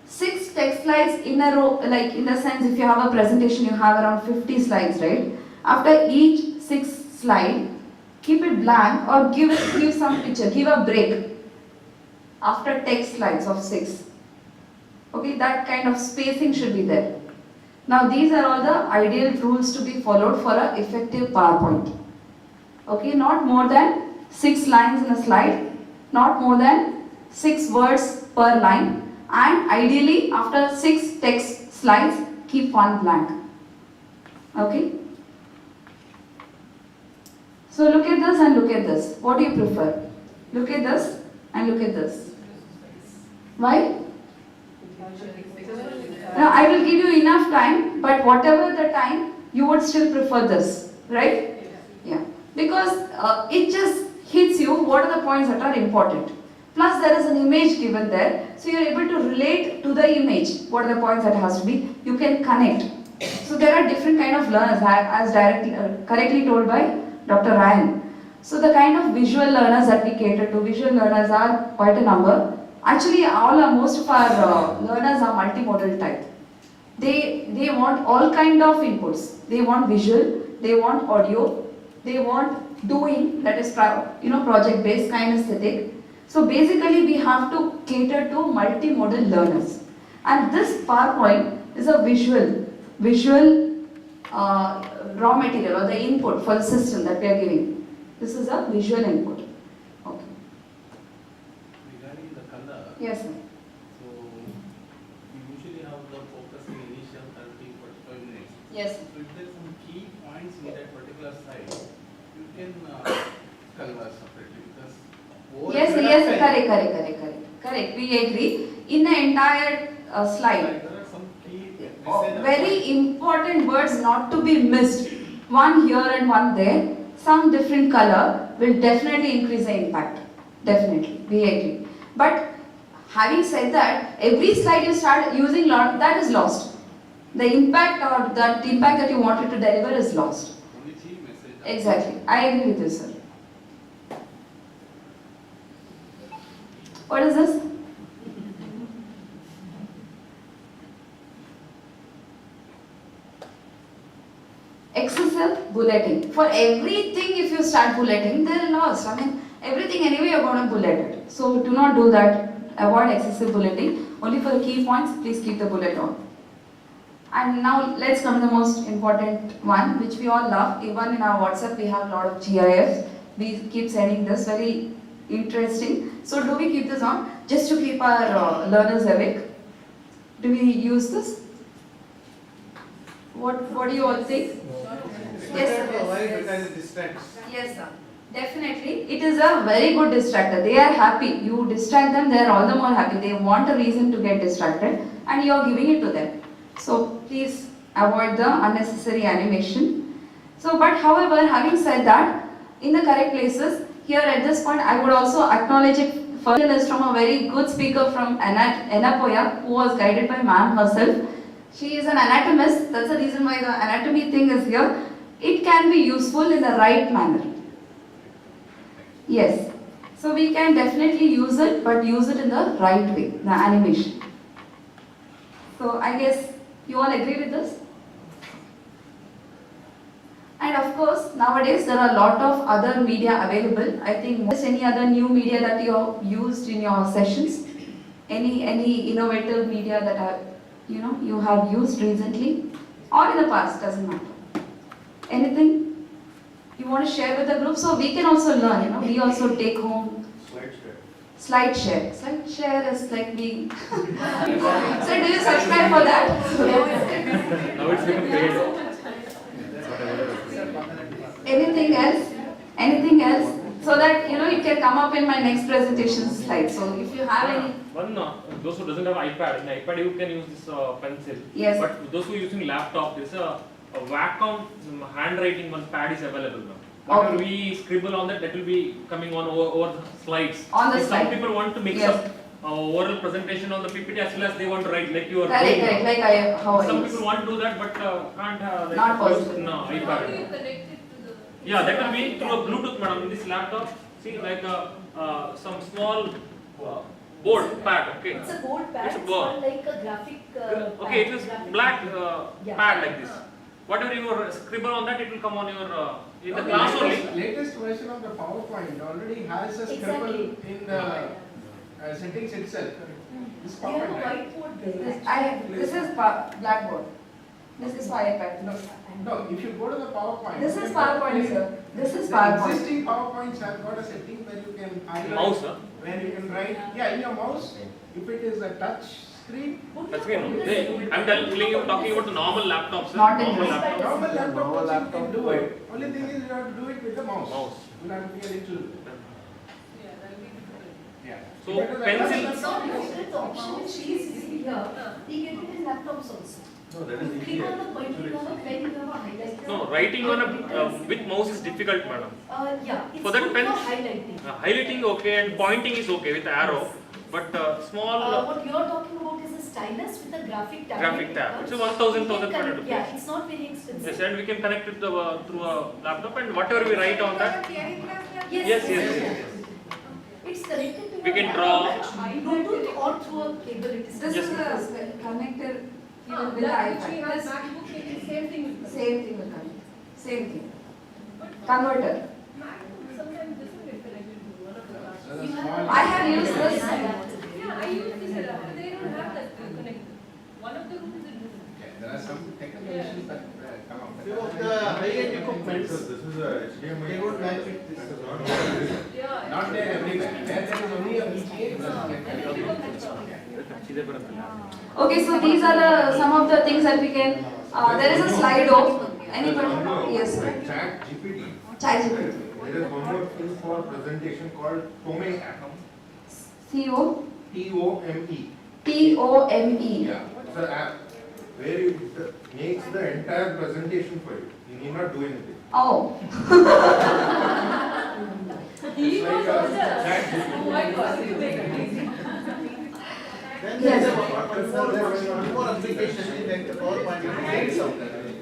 [SPEAKER 2] 6 text slides in a row, like in the sense if you have a presentation, you have around 50 slides, right? After each 6 slide, keep it blank or give some picture, give a break after text slides of 6. Okay, that kind of spacing should be there. Now these are all the ideal rules to be followed for an effective PowerPoint. Okay, not more than 6 lines in a slide, not more than 6 words per line, and ideally after 6 text slides, keep one blank. Okay. So look at this and look at this. What do you prefer? Look at this and look at this. Why? Now I will give you enough time, but whatever the time, you would still prefer this, right? Yeah. Because it just hits you what are the points that are important. Plus there is an image given there, so you are able to relate to the image. What are the points that has to be? You can connect. So there are different kind of learners, as correctly told by Dr. Ryan. So the kind of visual learners that we cater to, visual learners are quite a number. Actually, most of our learners are multimodal type. They want all kind of inputs. They want visual, they want audio, they want doing, that is project based kinesthetic. So basically we have to cater to multimodal learners. And this PowerPoint is a visual raw material or the input for the system that we are giving. This is a visual input. Okay.
[SPEAKER 6] Regarding the color,
[SPEAKER 2] Yes, sir.
[SPEAKER 6] so we usually have the focus in initial 30-45 minutes.
[SPEAKER 2] Yes.
[SPEAKER 6] So if there are some key points in that particular site, you can color separately because
[SPEAKER 2] Correct. We agree. In the entire slide,
[SPEAKER 6] there are some key
[SPEAKER 2] very important words not to be missed. One here and one there. Some different color will definitely increase the impact. Definitely, we agree. But having said that, every slide you start using that is lost. The impact or that impact that you wanted to deliver is lost.
[SPEAKER 6] only key message.
[SPEAKER 2] Exactly. I agree with this, sir. What is this? Excessive bulleting. For everything, if you start bulleting, they're lost. I mean, everything anyway you're going to bullet it. So do not do that. Avoid excessive bulleting. Only for the key points, please keep the bullet on. And now let's come to the most important one, which we all love. Even in our WhatsApp, we have a lot of GIFs. We keep sending this, very interesting. So do we keep this on just to keep our learners awake? Do we use this? What do you all think? Yes, sir.
[SPEAKER 7] Because it distracts.
[SPEAKER 2] Yes, sir. Definitely. It is a very good distractor. They are happy. You distract them, they are all the more happy. They want a reason to get distracted and you are giving it to them. So please avoid the unnecessary animation. So, but however, having said that, in the correct places, here at this point, I would also acknowledge it first is from a very good speaker from Anapoya, who was guided by ma'am herself. She is an anatomist. That's the reason why the anatomy thing is here. It can be useful in the right manner. Yes. So we can definitely use it, but use it in the right way, the animation. So I guess you all agree with this? And of course, nowadays there are a lot of other media available. I think just any other new media that you have used in your sessions, any innovative media that you have used recently or in the past, doesn't matter. Anything you want to share with the group, so we can also learn. We also take home. Slide share. Slide share is like being. So do you subscribe for that?
[SPEAKER 1] Now it's become paid.
[SPEAKER 2] Anything else? Anything else? So that it can come up in my next presentation slide. So if you have any.
[SPEAKER 1] One, those who doesn't have iPad, in iPad you can use this pencil.
[SPEAKER 2] Yes.
[SPEAKER 1] But those who are using laptop, there's a Wacom handwriting one pad is available now. Whatever we scribble on that will be coming on over the slides.
[SPEAKER 2] On the
[SPEAKER 1] if
[SPEAKER 2] slide.
[SPEAKER 1] Some people want to mix up oral presentation on the PPT as well as they want to write like you are
[SPEAKER 2] Correct,
[SPEAKER 1] doing.
[SPEAKER 2] like how I
[SPEAKER 1] Some
[SPEAKER 2] use.
[SPEAKER 1] people want to do that but can't have
[SPEAKER 2] Not possible.
[SPEAKER 1] No,
[SPEAKER 5] How do you
[SPEAKER 1] iPad.
[SPEAKER 5] connect it to the...
[SPEAKER 1] Yeah, that will be through a Bluetooth, madam. In this laptop, see like some small board pad. Okay.
[SPEAKER 4] It's a board pad.
[SPEAKER 1] It's a
[SPEAKER 4] It's
[SPEAKER 1] board.
[SPEAKER 4] not like a graphic.
[SPEAKER 1] Okay, it is
[SPEAKER 4] graphic
[SPEAKER 1] black
[SPEAKER 4] Yeah.
[SPEAKER 1] pad like this. Whatever you scribble on that, it will come on your in the class only.
[SPEAKER 8] Latest version of the PowerPoint already has a scribble
[SPEAKER 4] Exactly.
[SPEAKER 8] in the settings itself. This
[SPEAKER 4] We have a
[SPEAKER 8] PowerPoint.
[SPEAKER 4] whiteboard there.
[SPEAKER 2] This is blackboard. This is my iPad.
[SPEAKER 8] No, if you go to the PowerPoint.
[SPEAKER 2] This is
[SPEAKER 8] you
[SPEAKER 2] PowerPoint,
[SPEAKER 8] can
[SPEAKER 2] sir. This is
[SPEAKER 8] the
[SPEAKER 2] PowerPoint.
[SPEAKER 8] existing PowerPoints have got a setting where you can highlight.
[SPEAKER 1] Mouse, huh?
[SPEAKER 8] Where you can write. Yeah, in your mouse. If it is a touch Screen?
[SPEAKER 1] That's good. I'm talking about the normal laptops.
[SPEAKER 2] Not in
[SPEAKER 1] normal
[SPEAKER 2] this.
[SPEAKER 1] laptops.
[SPEAKER 8] Normal laptop,
[SPEAKER 6] Normal
[SPEAKER 8] you
[SPEAKER 6] laptop
[SPEAKER 8] can do
[SPEAKER 6] do
[SPEAKER 8] it. Only thing is you have to do it with the mouse.
[SPEAKER 1] Mouse.
[SPEAKER 8] You have to be a little,
[SPEAKER 5] Yeah, that will be difficult.
[SPEAKER 8] yeah.
[SPEAKER 1] So,
[SPEAKER 8] Because
[SPEAKER 1] pencil-
[SPEAKER 4] It's not difficult, the option which she is using here, we get it in laptops also.
[SPEAKER 6] No, that is
[SPEAKER 4] You
[SPEAKER 6] easy.
[SPEAKER 4] click on the pointer, you have a pen, you have a highlighter.
[SPEAKER 1] No, writing on a with mouse is difficult, madam.
[SPEAKER 4] Yeah, it's
[SPEAKER 1] For that
[SPEAKER 4] good
[SPEAKER 1] pen-
[SPEAKER 4] for highlighting.
[SPEAKER 1] Highlighting okay and pointing is okay with arrow, but small
[SPEAKER 4] What you're talking about is a stylus with a graphic tab.
[SPEAKER 1] graphic tab. It's a 1,500 rupees.
[SPEAKER 4] Yeah, it's not very expensive.
[SPEAKER 1] Yes, and we can connect it through a laptop, and whatever we write on that. Yes.
[SPEAKER 4] It's connected to
[SPEAKER 1] We
[SPEAKER 4] your
[SPEAKER 1] can
[SPEAKER 4] laptop
[SPEAKER 1] draw.
[SPEAKER 4] actually, Bluetooth or through a cable. It is
[SPEAKER 2] This
[SPEAKER 1] Yes,
[SPEAKER 2] is a connector even with the
[SPEAKER 5] That which we
[SPEAKER 2] iPad.
[SPEAKER 5] have
[SPEAKER 2] This
[SPEAKER 5] MacBook, maybe the same thing will come.
[SPEAKER 2] same thing will come. Same thing. Converter.
[SPEAKER 5] MacBook sometimes doesn't get connected to one of the classes.
[SPEAKER 8] There's a
[SPEAKER 4] You
[SPEAKER 8] small.
[SPEAKER 4] have-
[SPEAKER 2] I have used this.
[SPEAKER 5] Yeah, I use this a lot, but they don't have that connected. One of the rooms it doesn't.
[SPEAKER 8] Okay, there are some technical issues that come up.
[SPEAKER 7] Few of the high-end equipment,
[SPEAKER 6] This is a HDMI.
[SPEAKER 7] they would match with
[SPEAKER 6] That
[SPEAKER 7] this.
[SPEAKER 6] is not there.
[SPEAKER 5] Yeah.
[SPEAKER 8] Not there everywhere. There is only a VGA. it doesn't get connected.
[SPEAKER 2] Okay, so these are some of the things that we can. There is a Slido. Anybody? Yes, sir.
[SPEAKER 6] Chat GPT.
[SPEAKER 2] ChatGPT.
[SPEAKER 6] There is one more thing for presentation called Tome app.
[SPEAKER 2] COTOME.
[SPEAKER 6] TOME. Yeah, it's an app where it makes the entire presentation for you. You need not do anything.
[SPEAKER 2] Oh.
[SPEAKER 5] He
[SPEAKER 6] It's
[SPEAKER 5] was
[SPEAKER 6] like a
[SPEAKER 5] also.
[SPEAKER 6] chat
[SPEAKER 5] Oh my God, you make it easy.
[SPEAKER 7] Then
[SPEAKER 2] Yes.
[SPEAKER 7] there is one more application like the PowerPoint.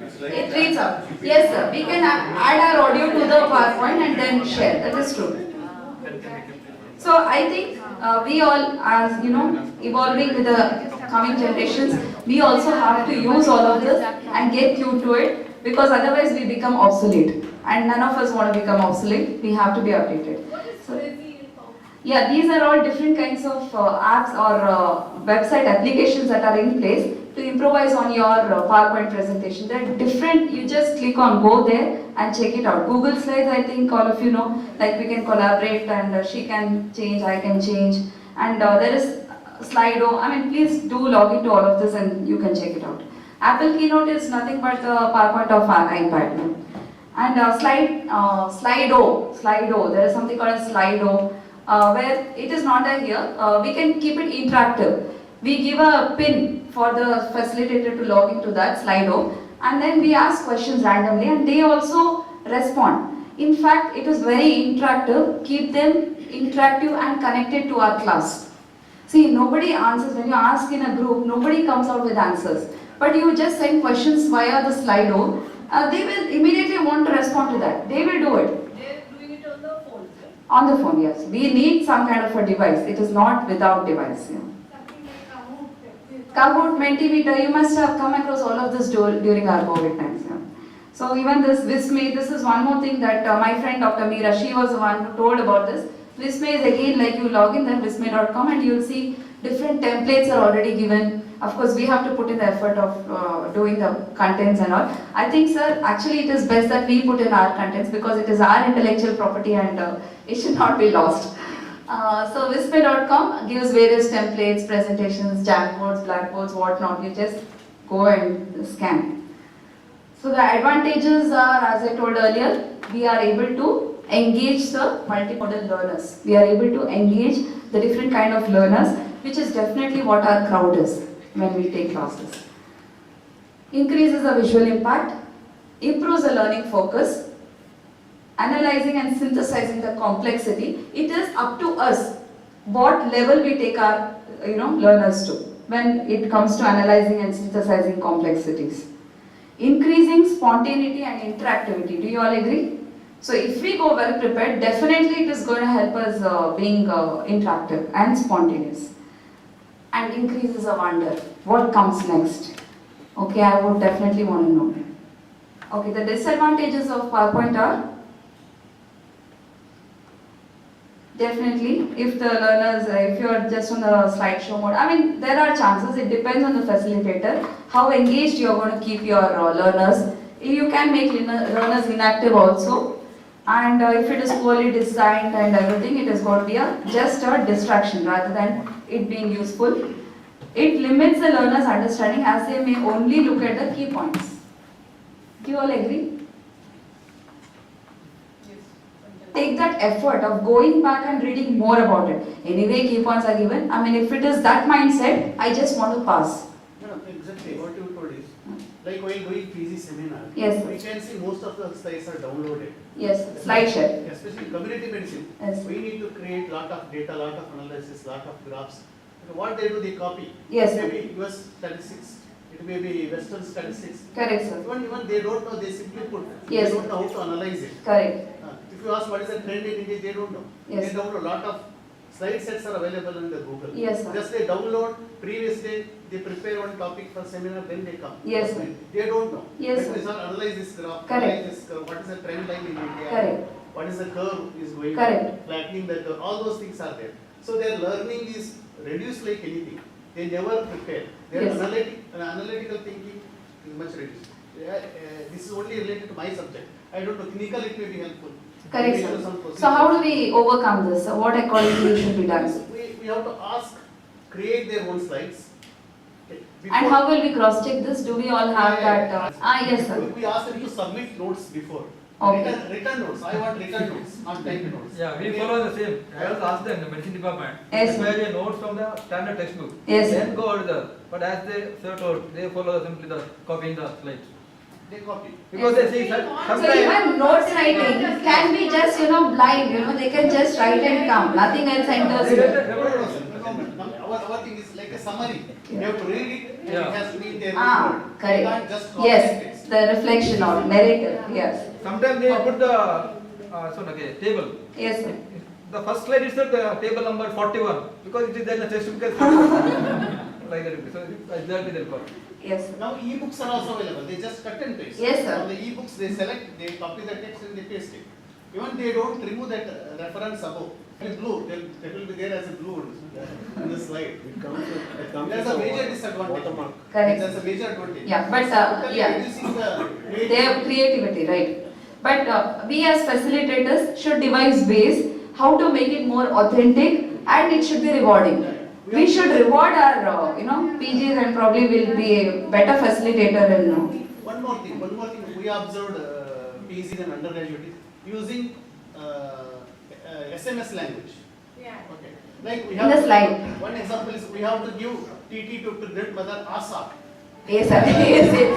[SPEAKER 6] It's like
[SPEAKER 2] It reads out. Yes, sir. We can add our audio to the PowerPoint and then share. That is true. So I think we all, as you know, evolving with the coming generations, we also have to use all of this and get tuned to it, because otherwise we become obsolete. And none of us want to become obsolete. We have to be updated.
[SPEAKER 5] What is
[SPEAKER 2] So-
[SPEAKER 5] crazy in power?
[SPEAKER 2] Yeah, these are all different kinds of apps or website applications that are in place to improvise on your PowerPoint presentation. They're different. You just click on go there and check it out. Google Slides, I think all of you know, like we can collaborate and she can change, I can change. And there is Slido. I mean, please do log into all of this and you can check it out. Apple Keynote is nothing but the PowerPoint of our iPad. And Slido, there is something called a Slido. Where it is not there here, we can keep it interactive. We give a pin for the facilitator to log into that Slido, and then we ask questions randomly and they also respond. In fact, it is very interactive. Keep them interactive and connected to our class. See, nobody answers. When you ask in a group, nobody comes out with answers. But you just send questions via the Slido, they will immediately want to respond to that. They will do it.
[SPEAKER 5] They're doing it on the phones, right?
[SPEAKER 2] On the phone, yes. We need some kind of a device. It is not without device. Yeah. Kahoot, Mentimeter, you must have come across all of this during our COVID times. Yeah. So even this Visme, this is one more thing that my friend Dr. Meera, she was the one who told about this. Visme is again like you log in then visme.com and you'll see different templates are already given. Of course, we have to put in the effort of doing the contents and all. I think, sir, actually it is best that we put in our contents because it is our intellectual property and it should not be lost. So visme.com gives various templates, presentations, Jamboards, Blackboards, whatnot. You just go and scan. So the advantages are, as I told earlier, we are able to engage the multimodal learners. We are able to engage the different kind of learners, which is definitely what our crowd is when we take classes. Increases the visual impact, improves the learning focus, analyzing and synthesizing the complexity. It is up to us what level we take our learners to when it comes to analyzing and synthesizing complexities. Increasing spontaneity and interactivity. Do you all agree? So if we go well prepared, definitely it is going to help us being interactive and spontaneous. And increases the wonder. What comes next? Okay, I would definitely want to know. Okay, the disadvantages of PowerPoint are definitely if the learners, if you are just on the slideshow mode, I mean there are chances, it depends on the facilitator, how engaged you are going to keep your learners. You can make learners inactive also, and if it is poorly designed and everything, it is going to be just a distraction rather than it being useful. It limits the learner's understanding as they may only look at the key points. Do you all agree?
[SPEAKER 5] Yes.
[SPEAKER 2] Take that effort of going back and reading more about it. Anyway, key points are given. I mean, if it is that mindset, I just want to pass.
[SPEAKER 7] No, exactly. What you told is, like while doing PG seminar,
[SPEAKER 2] Yes.
[SPEAKER 7] we can see most of the slides are downloaded.
[SPEAKER 2] Yes, slide share.
[SPEAKER 7] Especially community medicine.
[SPEAKER 2] Yes.
[SPEAKER 7] We need to create lot of data, lot of analysis, lot of graphs. What they do, they copy.
[SPEAKER 2] Yes,
[SPEAKER 7] It
[SPEAKER 2] sir.
[SPEAKER 7] may be US statistics, it may be Western statistics.
[SPEAKER 2] Correct, sir.
[SPEAKER 7] Even they don't know, they simply put.
[SPEAKER 2] Yes.
[SPEAKER 7] They don't know how to analyze it.
[SPEAKER 2] Correct.
[SPEAKER 7] If you ask what is the trend in India, they don't know.
[SPEAKER 2] Yes.
[SPEAKER 7] They download lot of slide sets are available in the Google.
[SPEAKER 2] Yes, sir.
[SPEAKER 7] Just they download, previous day, they prepare one topic for seminar, then they come.
[SPEAKER 2] Yes, sir.
[SPEAKER 7] They don't know.
[SPEAKER 2] Yes,
[SPEAKER 7] But
[SPEAKER 2] sir.
[SPEAKER 7] they start analyze this graph,
[SPEAKER 2] Correct.
[SPEAKER 7] analyze this curve, what is the trend line in India?
[SPEAKER 2] Correct.
[SPEAKER 7] What is the curve is going?
[SPEAKER 2] Correct.
[SPEAKER 7] Flattening the curve, all those things are there. So their learning is reduced like anything. They never prepare. Their
[SPEAKER 2] Yes.
[SPEAKER 7] analytical thinking is much reduced. This is only related to my subject. I don't know, clinical it may be helpful.
[SPEAKER 2] Correct,
[SPEAKER 7] Maybe
[SPEAKER 2] sir.
[SPEAKER 7] some
[SPEAKER 2] So
[SPEAKER 7] procedures.
[SPEAKER 2] how do we overcome this? What accordingly should be done?
[SPEAKER 7] We have to ask, create their own slides. Okay.
[SPEAKER 2] And how will we cross check this? Do we all have that? Yes, sir.
[SPEAKER 7] We ask them to submit notes before.
[SPEAKER 2] Okay.
[SPEAKER 7] Written notes. I want written notes, not typed notes.
[SPEAKER 9] Yeah, we follow the same. I also asked them, the medicine department,
[SPEAKER 2] Yes.
[SPEAKER 9] prepare a notes from the standard textbook.
[SPEAKER 2] Yes.
[SPEAKER 9] Then go over there. But as they sir told, they follow simply the copying the slides.
[SPEAKER 7] They copy.
[SPEAKER 9] Because they see
[SPEAKER 2] So
[SPEAKER 9] sometimes.
[SPEAKER 2] even notes writing can be just, blind, they can just write and come. Nothing else enters here.
[SPEAKER 7] Our thing is like a summary. You have to read it, and
[SPEAKER 9] Yeah.
[SPEAKER 7] it has to be in their
[SPEAKER 2] Ah,
[SPEAKER 7] report. You
[SPEAKER 2] correct.
[SPEAKER 7] can't just copy and
[SPEAKER 2] Yes,
[SPEAKER 7] paste.
[SPEAKER 2] the reflection or narrative, yes.
[SPEAKER 9] Sometimes they put the table.
[SPEAKER 2] Yes, sir.
[SPEAKER 9] The first slide is the table number 41 because it is there in the textbook. Like that. So exactly they'll copy.
[SPEAKER 2] Yes, sir.
[SPEAKER 7] Now e-books are also available. They just cut and paste.
[SPEAKER 2] Yes, sir.
[SPEAKER 7] On the e-books they select, they copy the text and they paste it. Even they don't remove that reference above. It blue, that will be there as a blue on the slide. That's a major disadvantage.
[SPEAKER 2] Correct.
[SPEAKER 7] That's a major advantage.
[SPEAKER 2] Yeah, but,
[SPEAKER 7] Totally
[SPEAKER 2] yeah.
[SPEAKER 7] reducing the
[SPEAKER 2] They have creativity, right? But we as facilitators should devise ways how to make it more authentic and it should be rewarding. We should reward our, PGs and probably will be a better facilitator in.
[SPEAKER 7] One more thing. We observed PGs and undergraduates using SMS language.
[SPEAKER 3] Yeah.
[SPEAKER 7] Okay. Like we
[SPEAKER 2] In
[SPEAKER 7] have
[SPEAKER 2] the slide.
[SPEAKER 7] One example is we have to give TT to President Mother ASAP.
[SPEAKER 2] Yes, sir. ASAP.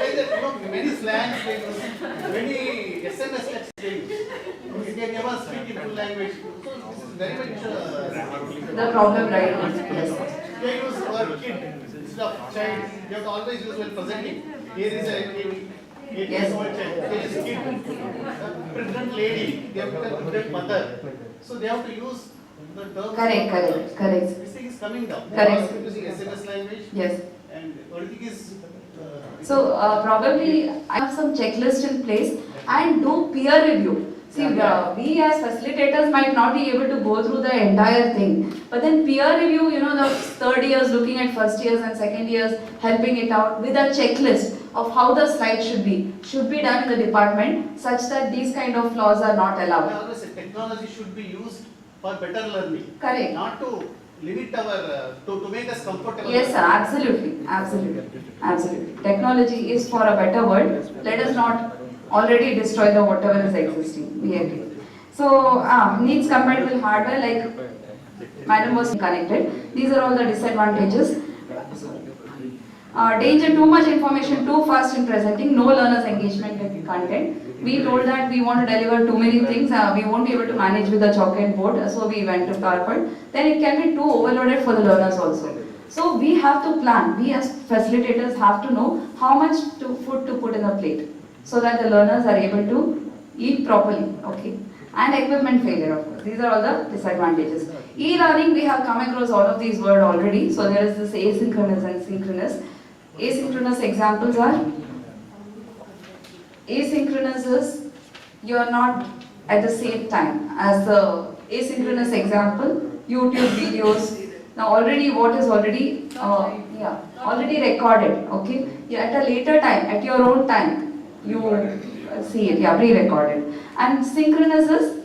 [SPEAKER 7] Like that, many slangs they use, many SMS text they use. You can never speak in full language. So this is very much.
[SPEAKER 2] The problem, right? Yes.
[SPEAKER 7] They use word kid instead of child. You have to always use when presenting. Here is a 8 years old child. There is kid. Pregnant lady. They have to tell pregnant mother. So they have to use the terms.
[SPEAKER 2] Correct.
[SPEAKER 7] This thing is coming down.
[SPEAKER 2] Correct.
[SPEAKER 7] They are using SMS language.
[SPEAKER 2] Yes.
[SPEAKER 7] And everything is.
[SPEAKER 2] So probably I have some checklist in place and do peer review. See, we as facilitators might not be able to go through the entire thing, but then peer review, the third years looking at first years and second years, helping it out with a checklist of how the slide should be done in the department such that these kind of flaws are not
[SPEAKER 7] I
[SPEAKER 2] allowed.
[SPEAKER 7] always say technology should be used for better learning.
[SPEAKER 2] Correct.
[SPEAKER 7] Not to limit our, to make us comfortable.
[SPEAKER 2] Yes, sir, absolutely. Technology is for a better world. Let us not already destroy the whatever is existing. We agree. So, needs compatible hardware like Madam was connected. These are all the disadvantages. Danger, too much information, too fast in presenting, no learners engagement with content. We told that we want to deliver too many things, we won't be able to manage with the chalk and board, so we went to PowerPoint. Then it can be too overloaded for the learners also. So we have to plan, we as facilitators have to know how much food to put in the plate, so that the learners are able to eat properly, okay? And equipment failure, of course. These are all the disadvantages. E-learning, we have come across all of these words already. So there is this asynchronous and synchronous. Asynchronous examples are, asynchronous is you are not at the same time as the asynchronous example, YouTube videos. Now already what is already already recorded, okay? At a later time, at your own time, you see it, pre-recorded. And synchronous is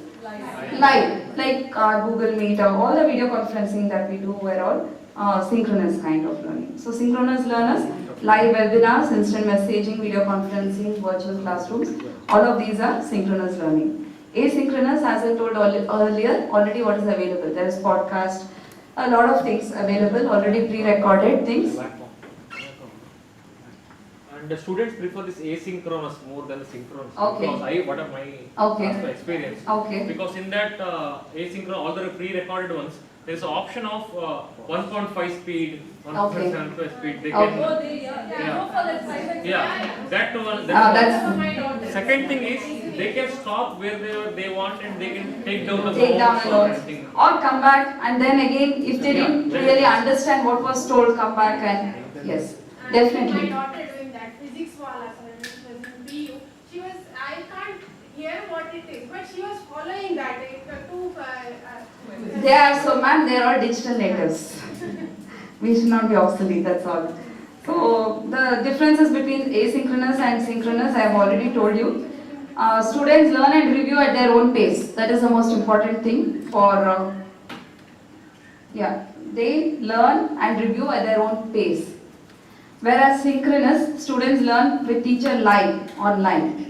[SPEAKER 2] live. like Google Meet or all the video conferencing that we do were all synchronous kind of learning. So synchronous learners, live webinars, instant messaging, video conferencing, virtual classrooms, all of these are synchronous learning. Asynchronous, as I told earlier, already what is available. There is podcast, a lot of things available, already pre-recorded things.
[SPEAKER 1] And the students prefer this asynchronous more than the synchronous.
[SPEAKER 2] Okay.
[SPEAKER 1] Because what are my
[SPEAKER 2] Okay.
[SPEAKER 1] experience?
[SPEAKER 2] Okay.
[SPEAKER 1] Because in that asynchronous, all the pre-recorded ones, there is an option of 1.5 speed, 1.75 speed. They
[SPEAKER 2] Okay.
[SPEAKER 1] can.
[SPEAKER 5] Oh, go for that 5x.
[SPEAKER 1] Yeah, that one.
[SPEAKER 2] That's
[SPEAKER 1] Second thing is they can stop where they want and they can take down the
[SPEAKER 2] take down
[SPEAKER 1] notes
[SPEAKER 2] the
[SPEAKER 1] or
[SPEAKER 2] notes
[SPEAKER 1] anything.
[SPEAKER 2] or come back, and then again if they didn't
[SPEAKER 1] Yeah.
[SPEAKER 2] really understand what was told, come back and yes, definitely.
[SPEAKER 3] My daughter doing that physics wala when she was in BU, she was, I can't hear what it is, but she was following that.
[SPEAKER 2] They are so, ma'am, they are all digital natives. We should not be obsolete, that's all. So the differences between asynchronous and synchronous I have already told you. Students learn and review at their own pace. That is the most important thing for, they learn and review at their own pace. Whereas synchronous, students learn with teacher live, online.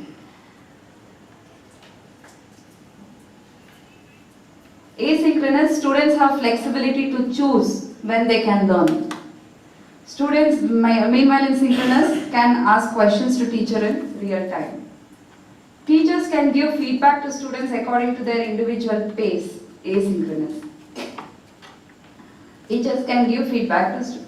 [SPEAKER 2] Asynchronous, students have flexibility to choose when they can learn. Students, meanwhile in synchronous, can ask questions to teacher in real time. Teachers can give feedback to students according to their individual pace, asynchronous. Teachers can give feedback to students.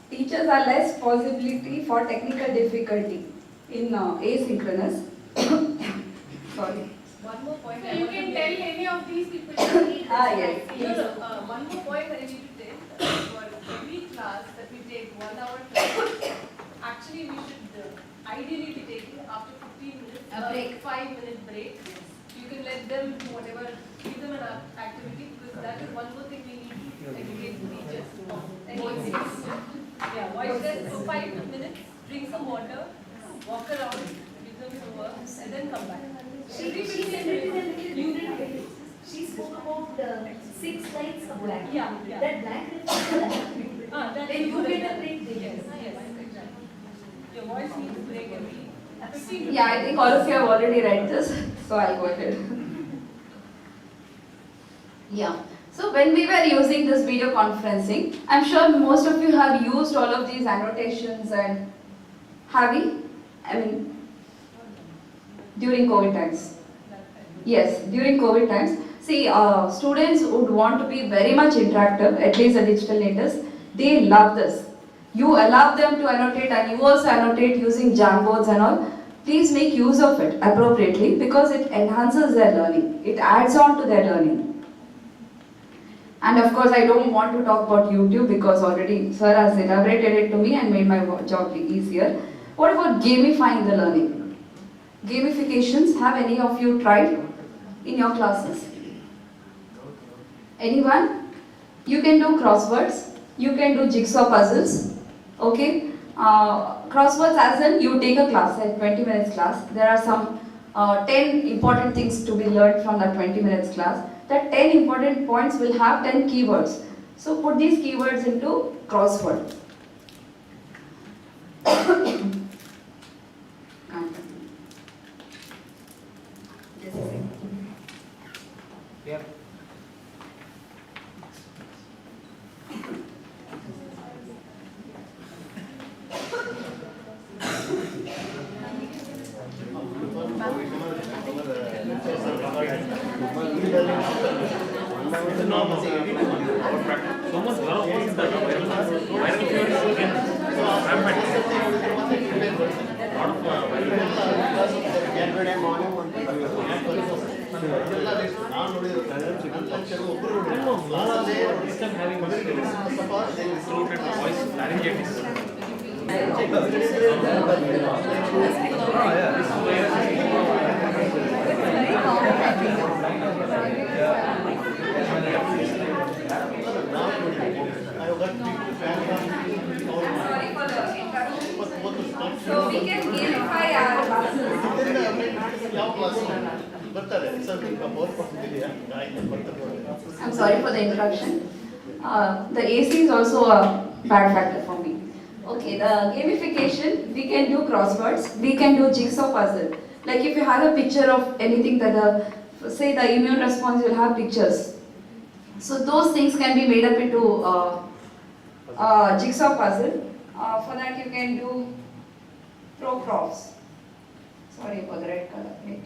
[SPEAKER 2] Teachers are less possibility for technical difficulty in asynchronous. Sorry.
[SPEAKER 5] One more point.
[SPEAKER 3] So you can tell any of these people to read this.
[SPEAKER 2] Yes.
[SPEAKER 5] No, one more point that I need to take. For every class that we take 1 hour class, actually we should ideally be taking after 15 minutes
[SPEAKER 2] A break.
[SPEAKER 5] 5-minute break. You can let them do whatever, give them an activity, because that is one more thing we need to educate teachers on. Yeah, voice test for 5 minutes, drink some water, walk around, give them some work, and then come back.
[SPEAKER 4] She spoke about 6 lines of black.
[SPEAKER 5] Yeah.
[SPEAKER 4] That black refers to the activity. Then you get a break there.
[SPEAKER 5] Yes, exactly. Your voice needs to break every 15 minutes.
[SPEAKER 2] Yeah, I think all of you have already read this, so I'll go ahead. Yeah. So when we were using this video conferencing, I'm sure most of you have used all of these annotations and have you? I mean, during COVID times. Yes, during COVID times. See, students would want to be very much interactive, at least the digital natives. They love this. You allow them to annotate and you also annotate using Jamboards and all. Please make use of it appropriately because it enhances their learning. It adds on to their learning. And of course, I don't want to talk about YouTube because already Sir has elaborated it to me and made my job easier. What about gamifying the learning? Gamifications, have any of you tried in your classes? Anyone? You can do crosswords, you can do jigsaw puzzles, okay? Crosswords as in you take a class, a 20 minutes class. There are some 10 important things to be learned from that 20 minutes class. That 10 important points will have 10 keywords. So put these keywords into crossword.
[SPEAKER 1] Yep.
[SPEAKER 2] So we can gamify our classes.
[SPEAKER 7] ಯಾವ class ಬರ್ತಾರೆ sir power point ಇದೆಯಾ
[SPEAKER 2] I'm sorry for the interruption. The AC is also a bad factor for me. Okay, the gamification, we can do crosswords, we can do jigsaw puzzle. Like if you have a picture of anything that say the immune response will have pictures. So those things can be made up into jigsaw puzzle. For that you can do pro-profs. Sorry for the red color. Wait.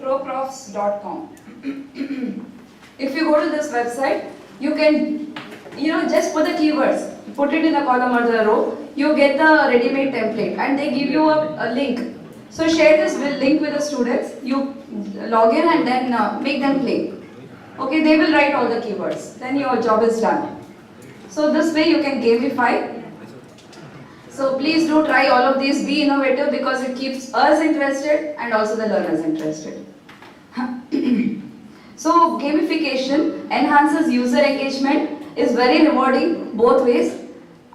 [SPEAKER 2] proprofs.com. If you go to this website, you can, just put the keywords, put it in the column or the row, you get the ready-made template and they give you a link. So share this link with the students, you log in and then make them play. Okay, they will write all the keywords, then your job is done. So this way you can gamify. So please do try all of these, be innovative because it keeps us interested and also the learners interested. So gamification enhances user engagement, is very rewarding both ways,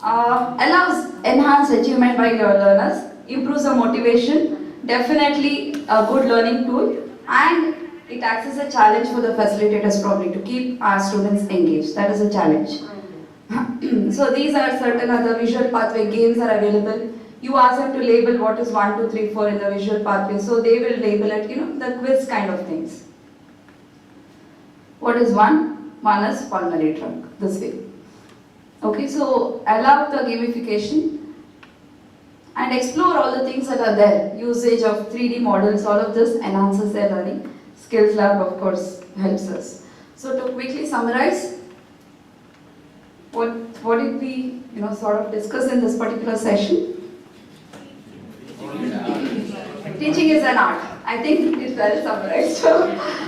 [SPEAKER 2] allows enhanced achievement by your learners, improves the motivation, definitely a good learning tool, and it acts as a challenge for the facilitators probably to keep our students engaged. That is a challenge. So these are certain other visual pathway games are available. You ask them to label what is 1, 2, 3, 4 in the visual pathway. So they will label it, the quiz kind of things. What is 1? 1 is pulmonary trunk, this way. Okay, so allow the gamification and explore all the things that are there. Usage of 3D models, all of this enhances their learning. Skills Lab, of course, helps us. So to quickly summarize, what did we sort of discuss in this particular session? Teaching is an art. I think it's well summarized.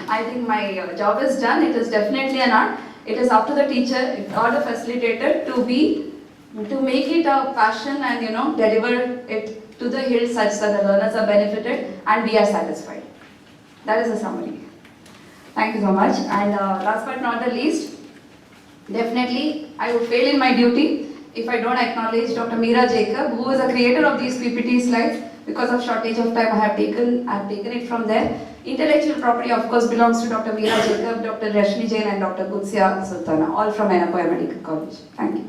[SPEAKER 2] I think my job is done. It is definitely an art. It is up to the teacher or the facilitator to make it a passion and deliver it to the hill such that the learners are benefited and we are satisfied. That is the summary. Thank you so much. And last but not the least, definitely I would fail in my duty if I don't acknowledge Dr. Meera Jacob, who is a creator of these PPT slides. Because of shortage of time, I have taken it from there. Intellectual property, of course, belongs to Dr. Meera Jacob, Dr. Rashmi Jain, and Dr. Kutsia Sultana, all from Anapoya Medical College. Thank you.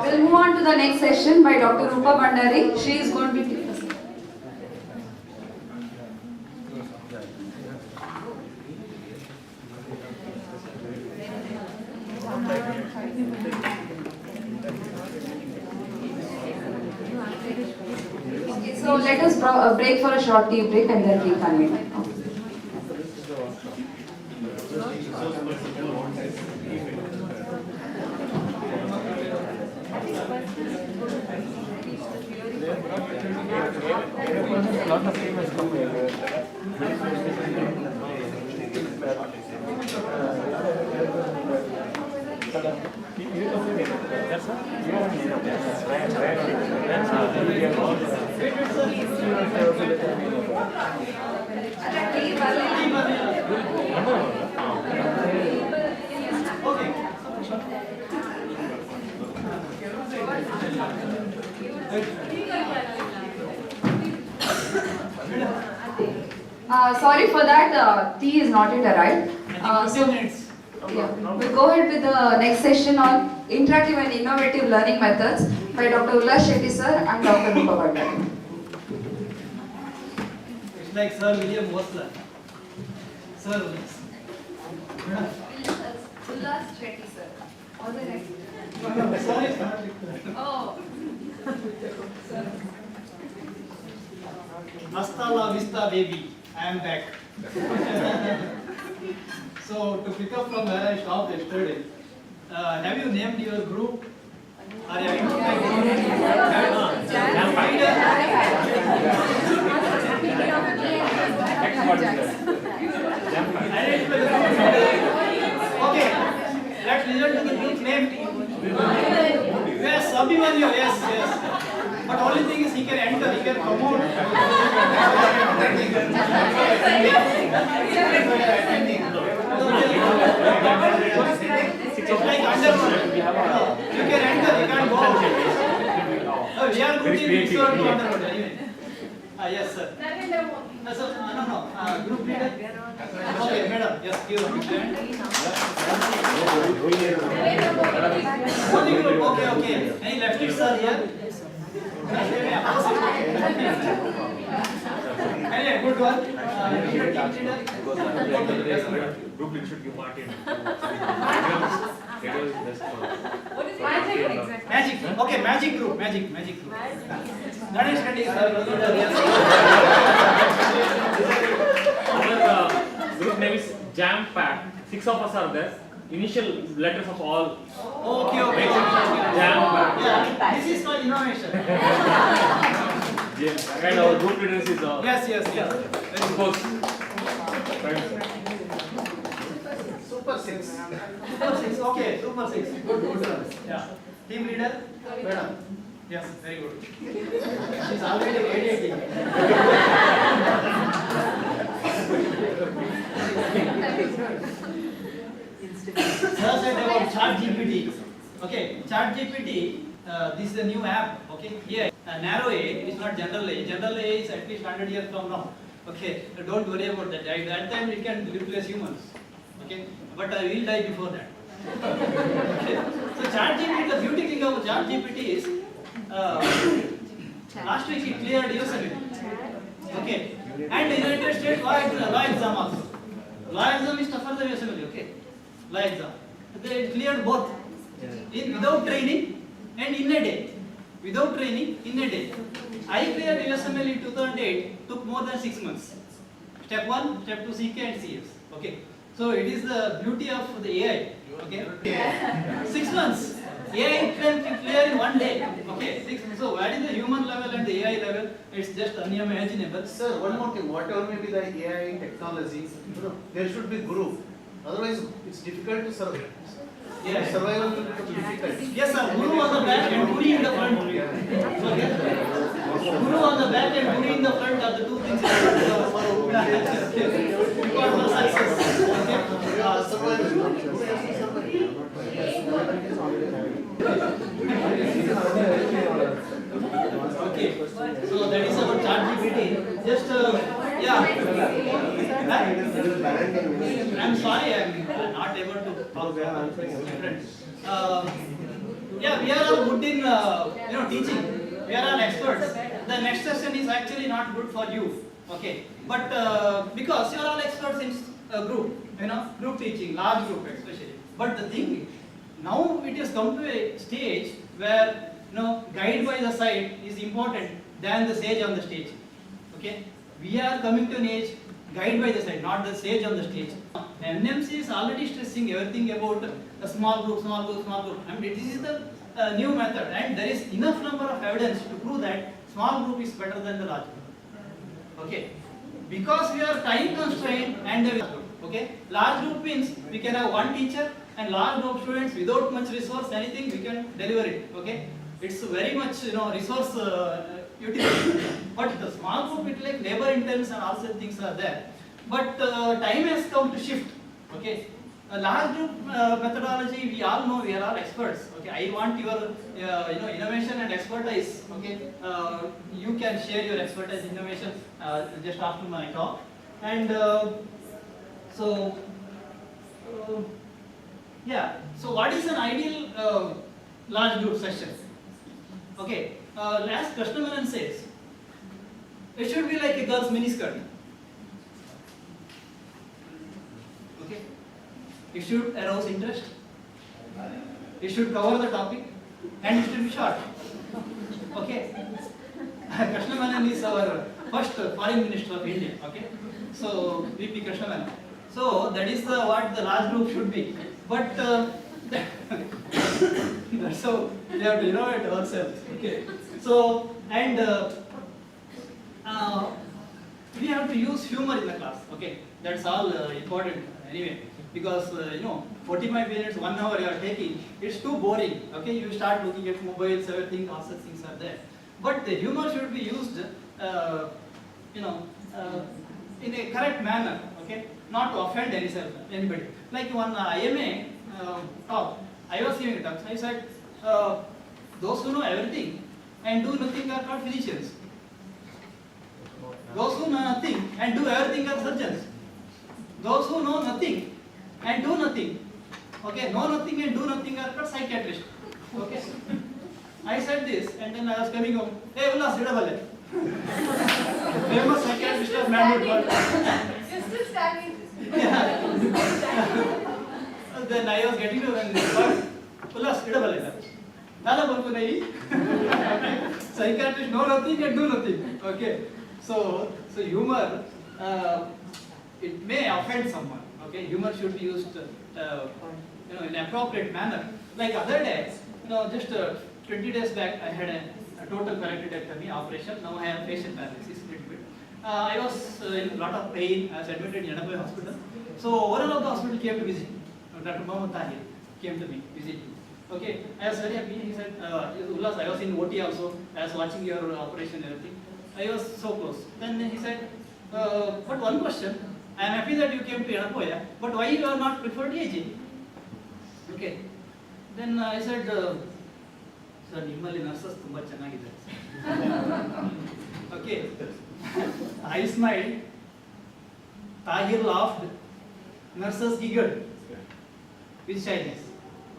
[SPEAKER 2] We'll move on to the next session by Dr. Rupa Bandari. She is going to be taking us. Okay, so let us break for a short tea break and then reconvene. Okay. Sorry for that, tea is not yet arrived. So Yeah. We'll go ahead with the next session on interactive and innovative learning methods by Dr. Ullas Shetty sir and Dr. Rupa Bhattacharya.
[SPEAKER 10] It's like Sir William Osler. Sir Williams.
[SPEAKER 2] Ullas Shetty sir. All the next.
[SPEAKER 10] Sorry, it's not
[SPEAKER 2] Oh.
[SPEAKER 10] Hasta la vista, baby. I am back. So, to pick up from where I stopped yesterday, have you named your group? Or have you Okay, let's listen to the group name. Yes, Abhimanyu, yes. But only thing is he can enter, he can promote. It's like underworld. You can enter, you can't go out. No, we are going to underworld anyway. Yes, sir. So, no. Group leader. Okay, madam. Yes, give a big hand. Only group. Okay. Any leftists are here? Anyway, good one. Leader, team leader.
[SPEAKER 1] Group leader should give party.
[SPEAKER 10] Magic. Okay, magic group. Magic group. Ganesh Reddy, sir.
[SPEAKER 1] Our group name is Jam Pack. 6 of us are there. Initial letters of all.
[SPEAKER 10] Okay.
[SPEAKER 1] Jam Pack.
[SPEAKER 10] Yeah, this is called innovation.
[SPEAKER 1] And our group leaders is
[SPEAKER 10] Yes.
[SPEAKER 1] Suppose.
[SPEAKER 7] Super 6.
[SPEAKER 10] Super 6. Okay, Super 6. Good. Yeah. Team leader.
[SPEAKER 7] Madam.
[SPEAKER 10] Yes, very good. She's already radiating. Sir said about ChatGPT. Okay, ChatGPT. This is a new app. Okay, here narrow A is not general A. General A is at least 100 years from now. Okay, don't worry about that. At that time it can replace humans. Okay, but I will die before that. Okay. So ChatGPT, the beauty thing of ChatGPT is last week it cleared Yosemite. Okay, and the United States law exam also. Law exam is tougher than Yosemite. Okay, law exam. They cleared both without training and in a day. Without training in a day. I cleared USML in 2008. Took more than 6 months. Step 1, step 2, CK and CS. Okay. So it is the beauty of the AI. Okay. 6 months. AI can clear in 1 day. Okay. So what is the human level and the AI level? It's just unimaginable.
[SPEAKER 7] Sir, one more thing. Whatever may be the AI technology, there should be group. Otherwise, it's difficult to survive.
[SPEAKER 10] Yes.
[SPEAKER 7] Survival will become difficult.
[SPEAKER 10] Yes, sir. Guru on the back and Guru in the front. Okay. Guru on the back and Guru in the front are the two things. Because for success. Okay. So that is about ChatGPT. Just I'm sorry, I'm not able to talk well. Different. We are all good in teaching. We are all experts. The next session is actually not good for you. Okay, but because you are all experts in group, group teaching, large group especially. But the thing, now it has come to a stage where guide by the side is important than the sage on the stage. Okay, we are coming to an age guide by the side, not the sage on the stage. NMC is already stressing everything about a small group. I mean, this is the new method, and there is enough number of evidence to prove that small group is better than the large group. Okay, because we are time constrained and okay, large group means we can have one teacher and large group students without much resource, anything we can deliver it. Okay, it's very much resource utility. But the small group, it like labor intense and all such things are there. But time has come to shift. Okay, a large group methodology, we all know, we are all experts. Okay, I want your innovation and expertise. Okay, you can share your expertise, innovation just after my talk. And Yeah. So what is an ideal large group session? Okay. As Krishna Menon says, it should be like a girl's miniskirt. Okay. It should arouse interest. It should cover the topic, and it should be short. Okay. Krishna Menon is our first foreign minister of India. Okay. So VP Krishna Menon. So that is what the large group should be. But that's how we have to innovate ourselves. Okay. So and we have to use humor in the class. Okay. That's all important anyway. Because 45 minutes, 1 hour you are taking, it's too boring. Okay. You start looking at mobiles, everything, all such things are there. But the humor should be used, in a correct manner. Okay. Not to offend anybody. Like one IMA talk, I was giving a talk. I said, those who know everything and do nothing are called physicians. Those who know nothing and do everything are surgeons. Those who know nothing and do nothing, okay, know nothing and do nothing are called psychiatrists. Okay. I said this, and then I was coming home. Hey, Ullas, Rbcw. Famous psychiatrist of manhood.
[SPEAKER 3] You're still standing.
[SPEAKER 10] Yeah. Then I was getting to when Ullas, Rbcw. Nala bolko nahi. Psychiatrists know nothing and do nothing. Okay. So humor, it may offend someone. Okay. Humor should be used, in an appropriate manner. Like other day, just 20 days back, I had a total paratidectomy operation. Now I have facial paralysis a little bit. I was in a lot of pain. I was admitted in Handwriting hospital. So overall of the hospital came to visit. Dr. Mohammed Tahir came to me, visit me. Okay, I was very happy. He said, Ullas, I was in OT also. I was watching your operation and everything. I was so close. Then he said, but one question. I am happy that you came to Yanapoya, but why you are not preferred AJ? Okay. Then I said, sir, nimmali nurses tumba chennagidare. Okay. I smiled. Tahir laughed. Nurses giggled with shyness.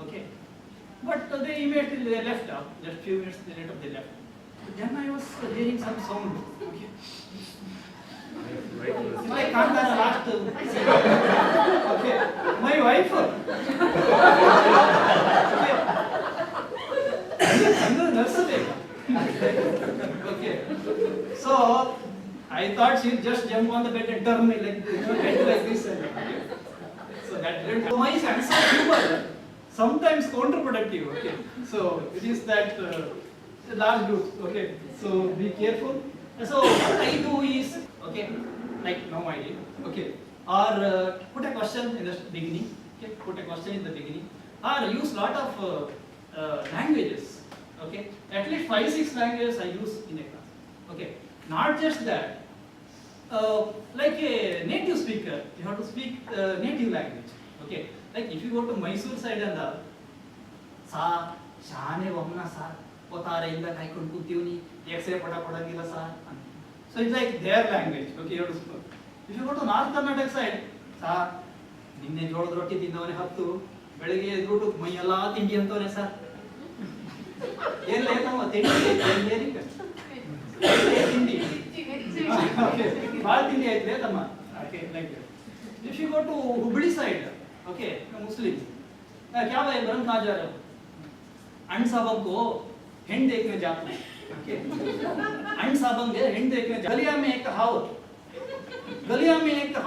[SPEAKER 10] Okay. But they immediately left out. Just few minutes later they left. Then I was hearing some sound. Okay. It's like Kantara last. Okay. My wife. Okay. So I thought she'd just jump on the bed and turn me like this. Okay. So that didn't happen. My sense of humor sometimes counterproductive. Okay. So it is that large group. Okay. So be careful. So what I do is, okay, like no idea. Okay. Or put a question in the beginning. Okay. Put a question in the beginning. Or use lot of languages. Okay. At least 5-6 languages I use in a class. Okay. Not just that. Like a native speaker, you have to speak native language. Okay. Like if you go to Mysore side and sa, shane vamna sa, potare inda kai kunkutyuni, ekse pada padangila sa. So it's like their language. Okay, you have to speak. If you go to North Karnataka side, sa, ninne jolad roti tindavane hattu, ಬೆಳಿಗ್ಗೆ ಎದ್ಬಿಟ್ಟು ಮೈಯೆಲ್ಲ ತಿಂಡಿ ಅಂತವನೆ sir. ಏನ್ ಲೇತಮ್ಮ ತಿಂಡಿ ತಿಂಡಿ ಭಾಳ ತಿಂಡಿ ಆಯ್ತು ಲೇತಮ್ಮ. Okay, like that. If you go to Hubli side, okay, Muslim, क्या भाई बरम कहाँ जा रहे हो? अन साहब को हिंड देखने जाते हैं. Okay, अन साहब के हिंड देखने जाते. गलिया में एक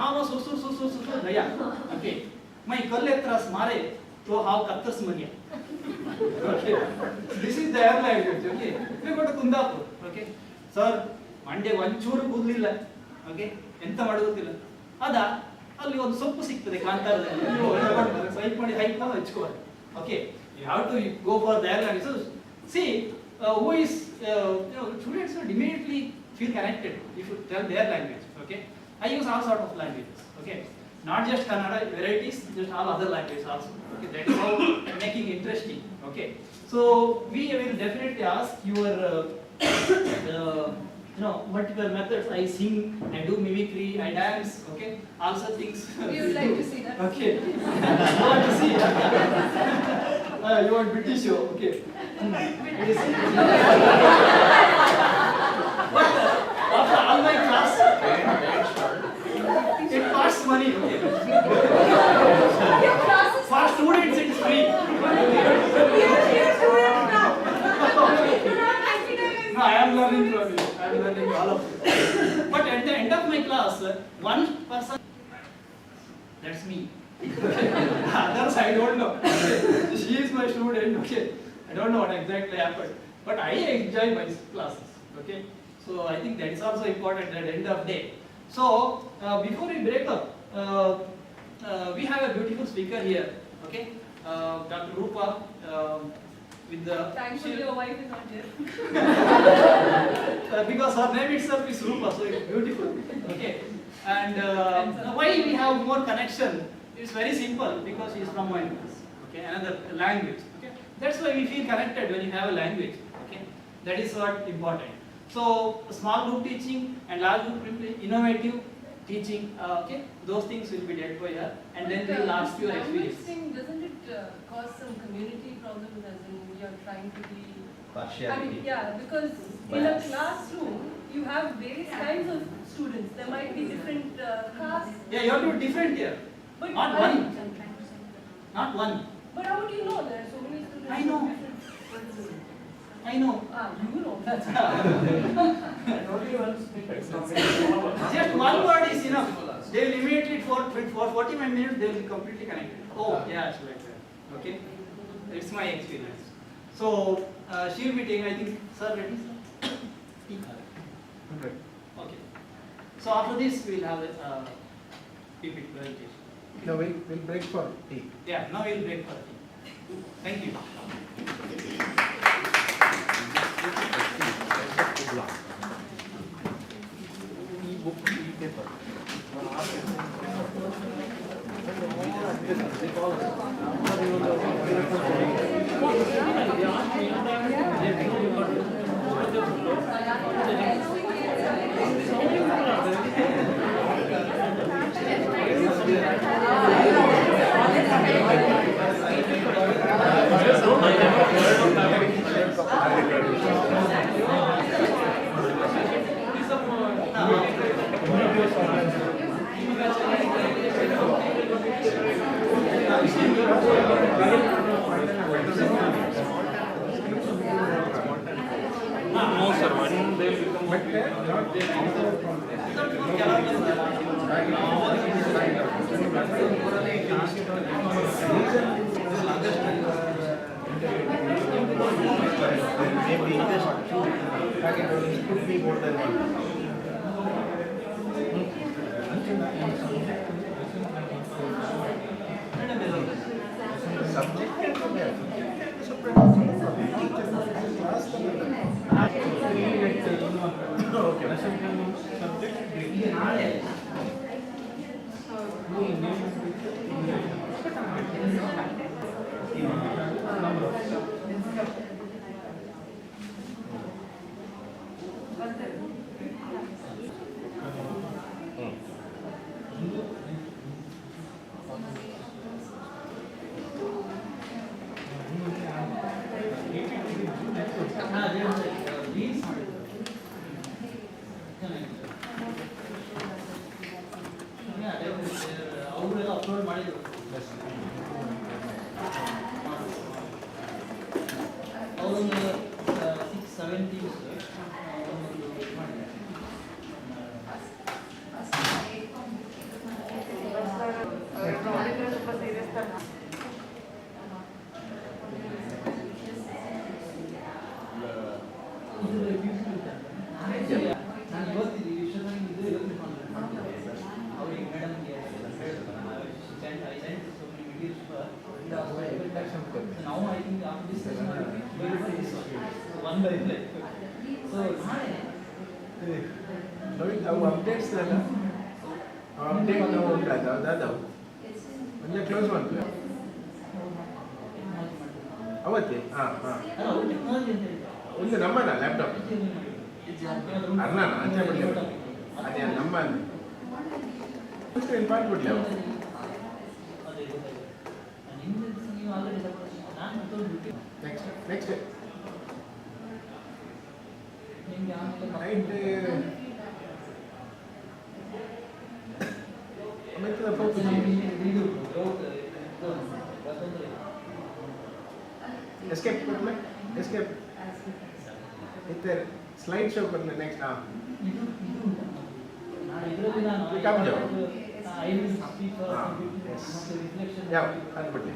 [SPEAKER 10] हाव सुसुर गया. Okay, मैं कल एक तरस मारे तो हाव कत्तर्स मर गया. Okay, this is their language. Okay, we go to Kundapur. Okay, sir, Mandya ಒಂಚೂರು ಕೂದಲಿಲ್ಲ. Okay, ಎಂತ ಮಾಡೋದಿಲ್ಲ. ಅದ ಅಲ್ಲಿ ಒಂದು ಸೊಪ್ಪು ಸಿಗ್ತದೆ ಕಾಂತಾರದಲ್ಲಿ. ಸ್ವೈಪ್ ಮಾಡಿ ಹೈಟ್ ನಾವು ಹಚ್ಕೋಬೇಕು. Okay, you have to go for their language. So, see, who is, students would immediately feel connected if you tell their language. Okay, I use all sort of languages. Okay, not just Kannada varieties, just all other languages also. Okay, that is how making interesting. Okay, so we will definitely ask your multiple methods. I sing, I do mimicry, I dance, okay, also things.
[SPEAKER 5] We would like to see that.
[SPEAKER 10] Okay. You want to see? You want British show? Okay. Yes. But after all my class, it costs money. Okay. For students, it is free. No, I am learning from you. I am learning all of you. But at the end of my class, one person. That's me. Others I don't know. She is my student. Okay. I don't know what exactly happened, but I enjoy my classes. Okay. So I think that is also important at the end of the day. So before we break up, we have a beautiful speaker here. Okay. Dr. Rupa. With the
[SPEAKER 5] Thankfully, your wife is not here.
[SPEAKER 10] Because her name itself is Rupa, so it's beautiful. Okay. And why we have more connection? It's very simple, because she is from my class. Okay, another language. Okay, that's why we feel connected when you have a language. Okay, that is what important. So small group teaching and large group innovative teaching. Okay, those things will be dealt by her, and then we'll ask your experience.
[SPEAKER 5] Thing, doesn't it cause some community problems as in you're trying to be
[SPEAKER 7] Partiality.
[SPEAKER 5] I mean, yeah, because in a classroom you have various kinds of students. There might be different castes.
[SPEAKER 10] Yeah, you have to be different here.
[SPEAKER 5] But
[SPEAKER 10] Not one. Not one.
[SPEAKER 5] But how would you know there are so many students?
[SPEAKER 10] I know.
[SPEAKER 5] Different.
[SPEAKER 10] I know.
[SPEAKER 5] You know. That's
[SPEAKER 10] Just one word is enough. They will immediately for 45 minutes they will be completely connected. Oh, yeah, it's like that. Okay, it's my experience. So she will be taking. I think, sir, ready? Okay. So after this we will have a PPT presentation.
[SPEAKER 8] No, we'll break for tea.
[SPEAKER 10] Yeah, now we'll break for tea. Thank you.
[SPEAKER 1] No, sir. When they will become
[SPEAKER 7] Maybe just it could be more than one.
[SPEAKER 10] Now I think after this session, we will do this one by one. So
[SPEAKER 8] ನಾವು updates ಅಲ್ಲ update ನಾವು ಅದಾದವು ಒಂದೇ close ಮಾಡ್ತೀವಿ ಅವತ್ತೇ ಹಾಂ ಹಾಂ ಒಂದು ನಮ್ಮನ ಲ್ಯಾಪ್ಟಾಪ್ ಅರ್ಣ ಅಂಚೆ ಬಿಡ್ಲಿ ಅದೇ ನಮ್ಮ ಇಂಪಾರ್ಟ್ ಬಿಡ್ಲಿ ಅವ ನೆಕ್ಸ್ಟ್ ರೈಟ್ ಎಸ್ಕೇಪ್ ಕೊಡ್ಲೆ ಎಸ್ಕೇಪ್ ಇತ್ತೆ ಸ್ಲೈಡ್ ಶೋ ಕೊಡ್ಲೆ ನೆಕ್ಸ್ಟ್ ಕಮ್ ಜಾವ್ ಯಾವ ಅದು ಬಿಡ್ಲಿ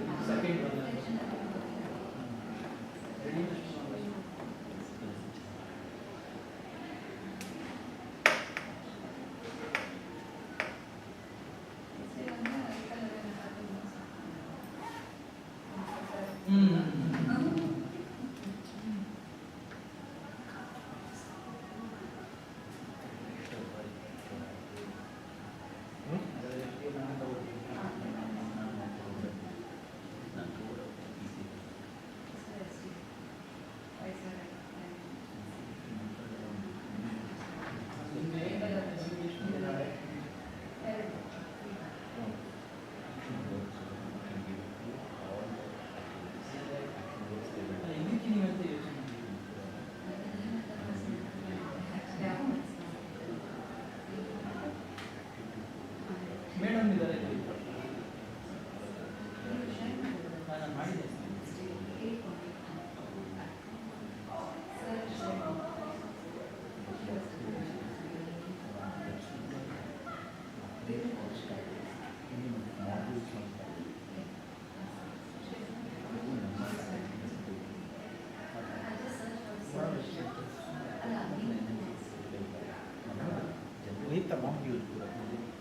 [SPEAKER 6] With the module,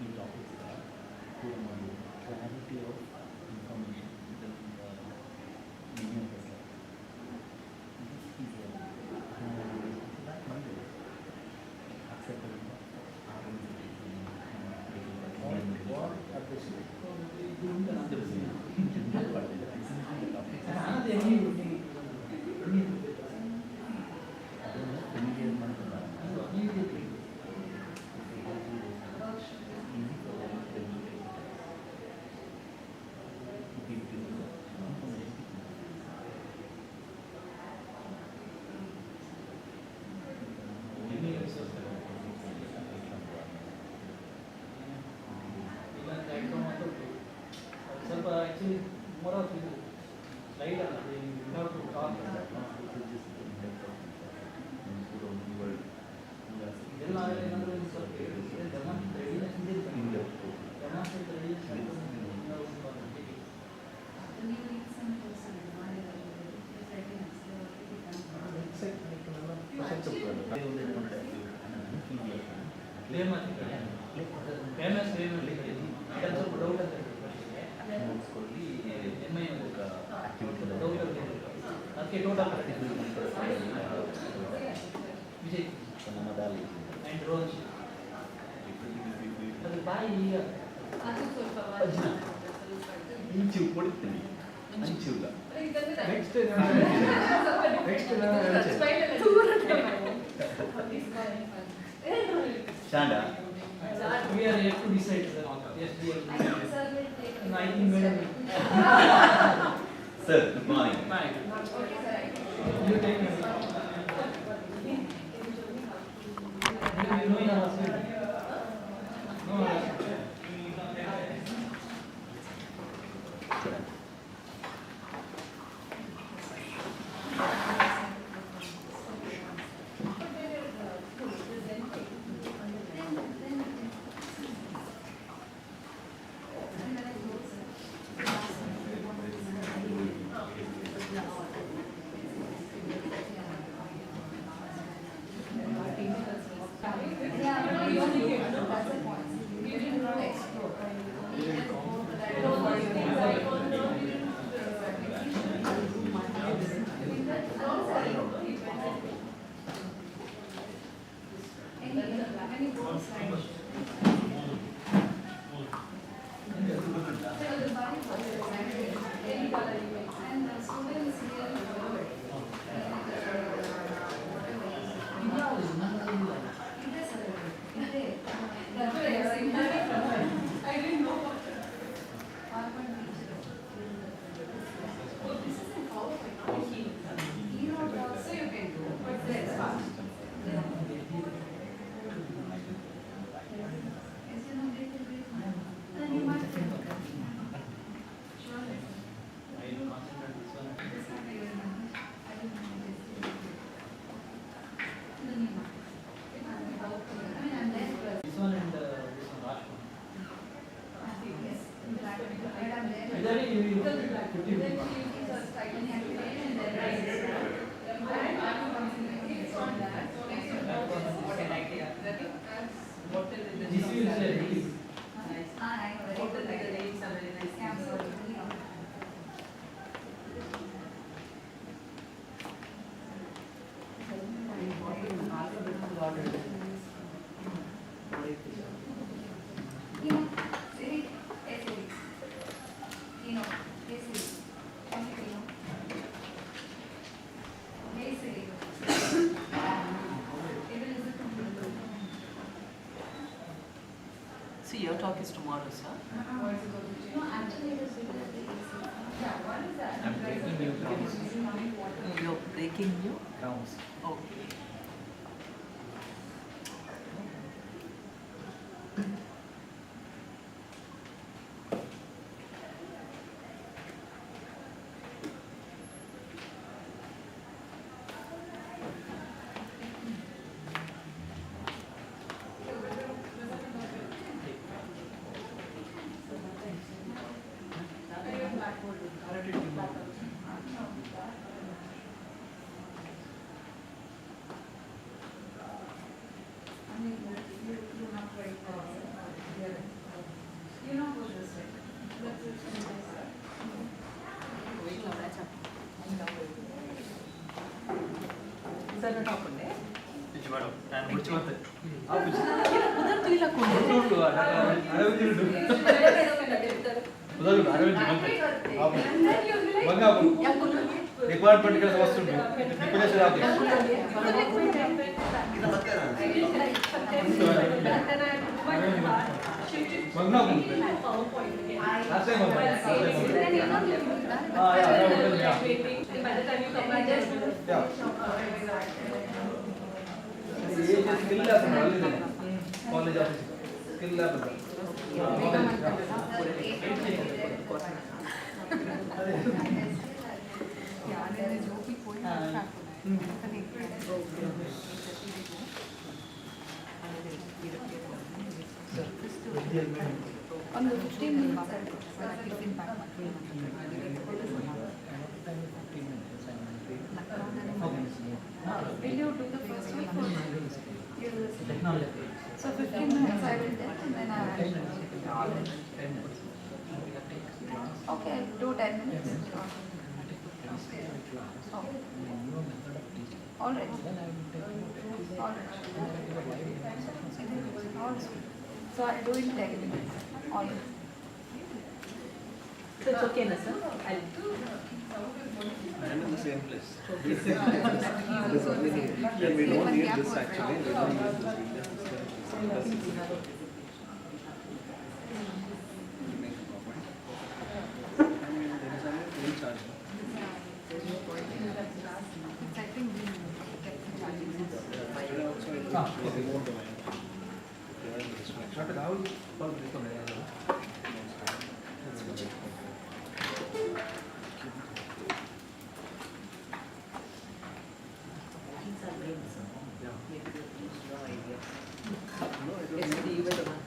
[SPEAKER 6] in topic, core module, clarity of information, the meaning of the slide. This is that module acceptable
[SPEAKER 10] actually more of the slide and we have to talk okay, total Vijay and Roj. ಅದು ಬಾಯಿ ಈಗ
[SPEAKER 6] ಇಂಚು ಕೊಡುತ್ತೀನಿ ಅಂಚಿಲ್ಲ
[SPEAKER 8] next
[SPEAKER 6] ಶಾಂಡ
[SPEAKER 10] we are yet to decide sir. Yes, we are. I think madam.
[SPEAKER 6] Sir, good morning.
[SPEAKER 10] Fine. You take me. You know your husband. No.
[SPEAKER 5] black. Then she uses her stipend and then writes. It's on that.
[SPEAKER 11] See, your talk is tomorrow, sir.
[SPEAKER 2] No, actually it is
[SPEAKER 11] I'm breaking new grounds. You're breaking new grounds. Okay.
[SPEAKER 9] Department का वस्तु college office skill lab
[SPEAKER 2] on the 15 minutes. Will you do the first one or you do the second? So 15 minutes I will take and then I will. Okay, do 10 minutes. Oh. All right. All right. So I'll do in 10 minutes. All right.
[SPEAKER 11] So it's okay, na, sir?
[SPEAKER 6] I am in the same place.
[SPEAKER 2] And
[SPEAKER 6] And we don't need this actually. We don't need this. Make a profit. And there is only full charge.
[SPEAKER 2] I think we get the charges.
[SPEAKER 6] Today also it will be more domain. Provide the distraction.
[SPEAKER 11] Yesterday you were the one.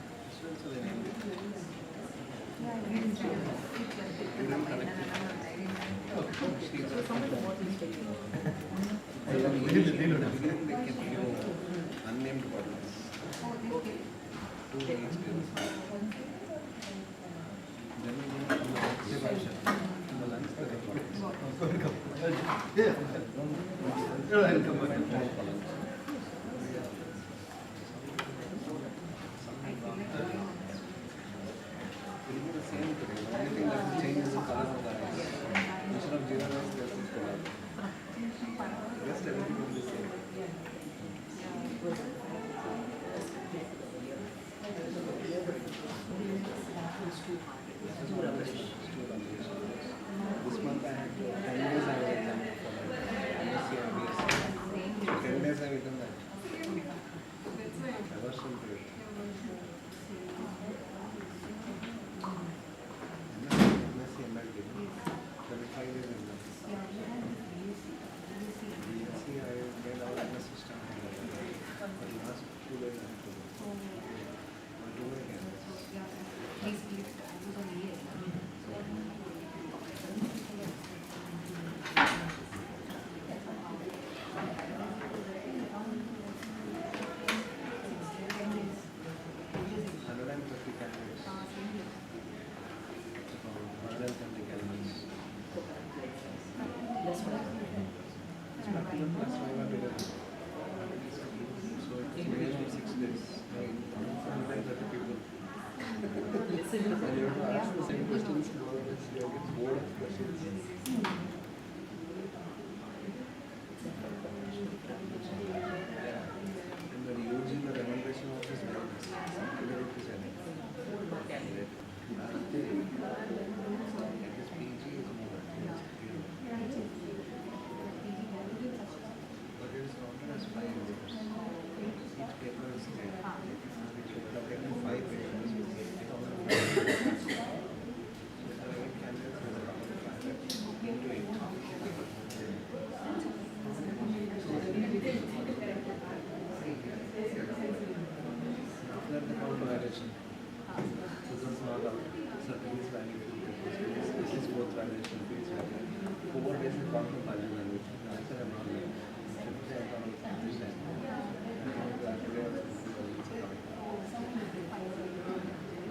[SPEAKER 6] Unnamed partners. 2 weeks. Then we go to the exhibition. The lunch It will be the same today. The only thing that will change is the color of the eyes. Instead of zero eyes, there's this color. Rest everything will be the same. This month I had 10 days I was examined for MSc and BSc. 10 days I have done that. Reversal period. MSc MLD. 35 days exam. BSc I made out in the system. For the last 2 days I have to do. I'll do it again. Same questions, you get bored of questions. And when you use the remuneration of this business, something that is selling. This PG is more. But it is counted as 5 years. Each paper is there. Each paper are getting 5 papers. This is both validation and face value. 4 days is not from value validation. Answer I'm not like 50% on understand.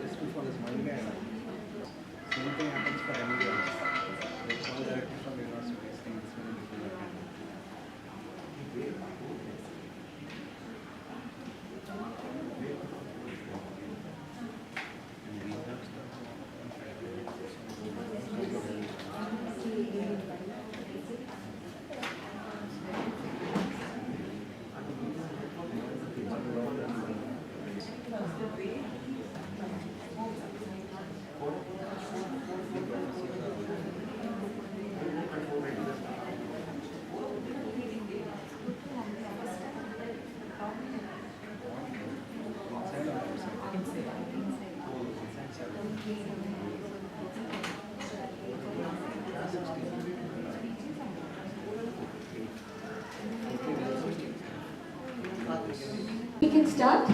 [SPEAKER 6] Just before this Mania, same thing happens for anybody else. There's one director from university saying this many people are attending. And we have stuff.
[SPEAKER 2] We can start.